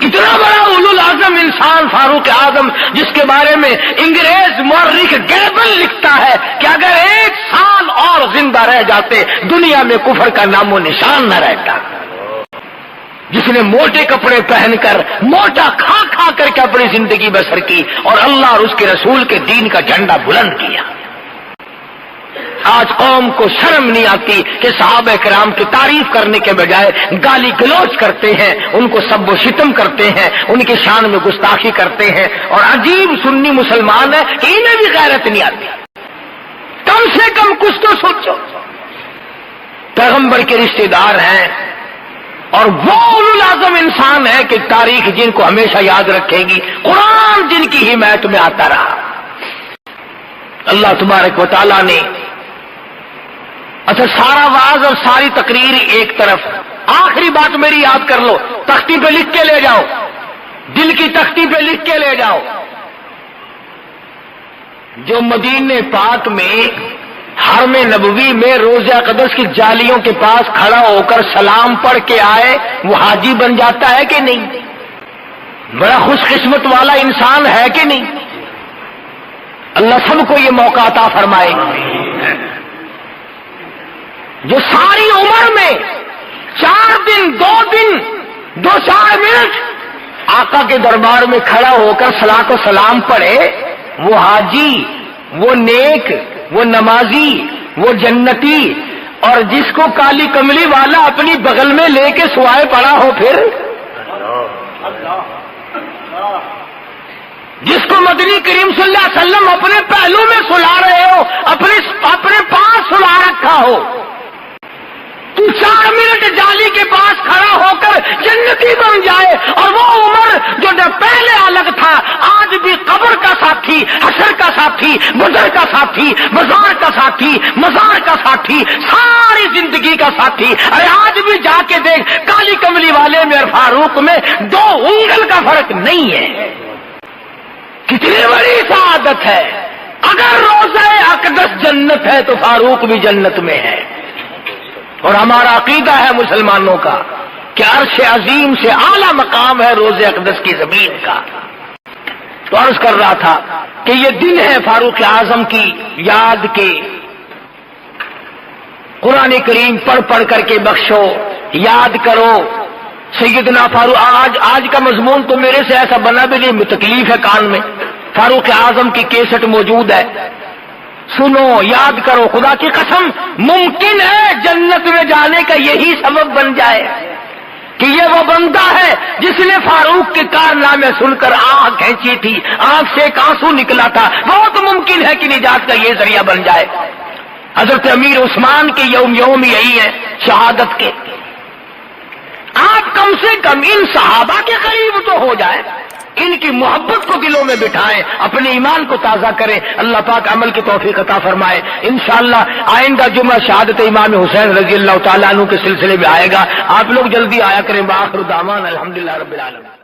Speaker 2: اتنا بڑا اولو العزم انسان فاروق اعظم، جس کے بارے میں انگریز مورخ گیبل لکھتا ہے کہ اگر 1 سال اور زندہ رہ جاتے دنیا میں کفر کا نام و نشان نہ رہتا، جس نے موٹے کپڑے پہن کر موٹا کھا کھا کر کے اپنی زندگی بسر کی اور اللہ اور اس کے رسول کے دین کا جھنڈا بلند کیا۔ آج قوم کو شرم نہیں آتی کہ صحابہ کرام کی تعریف کرنے کے بجائے گالی گلوچ کرتے ہیں، ان کو سب و شتم کرتے ہیں، ان کی شان میں گستاخی کرتے ہیں، اور عجیب سنی مسلمان ہے کہ انہیں بھی غیرت نہیں آتی۔ کم سے کم کچھ تو سوچو، پیغمبر کے رشتہ دار ہیں اور وہ اولو العزم انسان ہے کہ تاریخ جن کو ہمیشہ یاد رکھے گی، قرآن جن کی حمایت میں آتا رہا۔ اللہ تبارک و تعالیٰ نے اچھا سارا واعظ اور ساری تقریر ایک طرف، آخری بات میری یاد کر لو، تختی پہ لکھ کے لے جاؤ، دل کی تختی پہ لکھ کے لے جاؤ۔ جو مدینے پاک میں حرم نبوی میں روضہ اقدس کی جالیوں کے پاس کھڑا ہو کر سلام پڑھ کے آئے وہ حاجی بن جاتا ہے کہ نہیں؟ بڑا خوش قسمت والا انسان ہے کہ نہیں؟ اللہ سب کو یہ موقع عطا فرمائے۔ جو ساری عمر میں 4 دن 2 دن 2-4 منٹ آقا کے دربار میں کھڑا ہو کر صلاۃ و سلام پڑھے، وہ حاجی، وہ نیک، وہ نمازی، وہ جنتی، اور جس کو کالی کملی والا اپنی بغل میں لے کے سوائے پڑا ہو، پھر جس کو مدنی کریم صلی اللہ علیہ وسلم اپنے پہلو میں سلا رہے ہو، اپنے پاس سلا رکھا ہو، تو 4 منٹ جالی کے پاس کھڑا ہو کر جنتی بن جائے، اور وہ عمر جو پہلے الگ تھا آج بھی قبر کا ساتھی، حشر کا ساتھی، بدر کا ساتھی، بازار کا ساتھی، مزار کا ساتھی، ساری زندگی کا ساتھی۔ ارے آج بھی جا کے دیکھ، کالی کملی والے میں اور فاروق میں 2 انگل کا فرق نہیں ہے۔ کتنی بڑی سعادت ہے! اگر روزہ اقدس جنت ہے تو فاروق بھی جنت میں ہے۔ اور ہمارا عقیدہ ہے مسلمانوں کا کہ عرش عظیم سے اعلیٰ مقام ہے روضہ اقدس کی زمین کا۔ تو عرض کر رہا تھا کہ یہ دن ہے فاروق اعظم کی یاد کے، قرآن کریم پڑھ پڑھ کر کے بخشو، یاد کرو سیدنا فاروق۔ آج کا مضمون تو میرے سے ایسا بنا بھی نہیں، تکلیف ہے کان میں۔ فاروق اعظم کی کیسٹ موجود ہے، سنو، یاد کرو۔ خدا کی قسم ممکن ہے جنت میں جانے کا یہی سبب بن جائے کہ یہ وہ بندہ ہے جس نے فاروق کے کارنامے سن کر آنکھ کھینچی تھی، آنکھ سے ایک آنسو نکلا تھا۔ بہت ممکن ہے کہ نجات کا یہ ذریعہ بن جائے۔ حضرت امیر عثمان کے یوم یہی ہے شہادت کے۔ آپ کم سے کم ان صحابہ کے قریب تو ہو جائیں، ان کی محبت کو دلوں میں بٹھائیں، اپنے ایمان کو تازہ کریں۔ اللہ پاک عمل کی توفیق عطا فرمائے۔ انشاءاللہ آئندہ جمعہ شہادت امام حسین رضی اللہ تعالیٰ عنہ کے سلسلے میں آئے گا، آپ لوگ جلدی آیا کریں۔ بآخر دعوانا الحمدللہ رب العالمین۔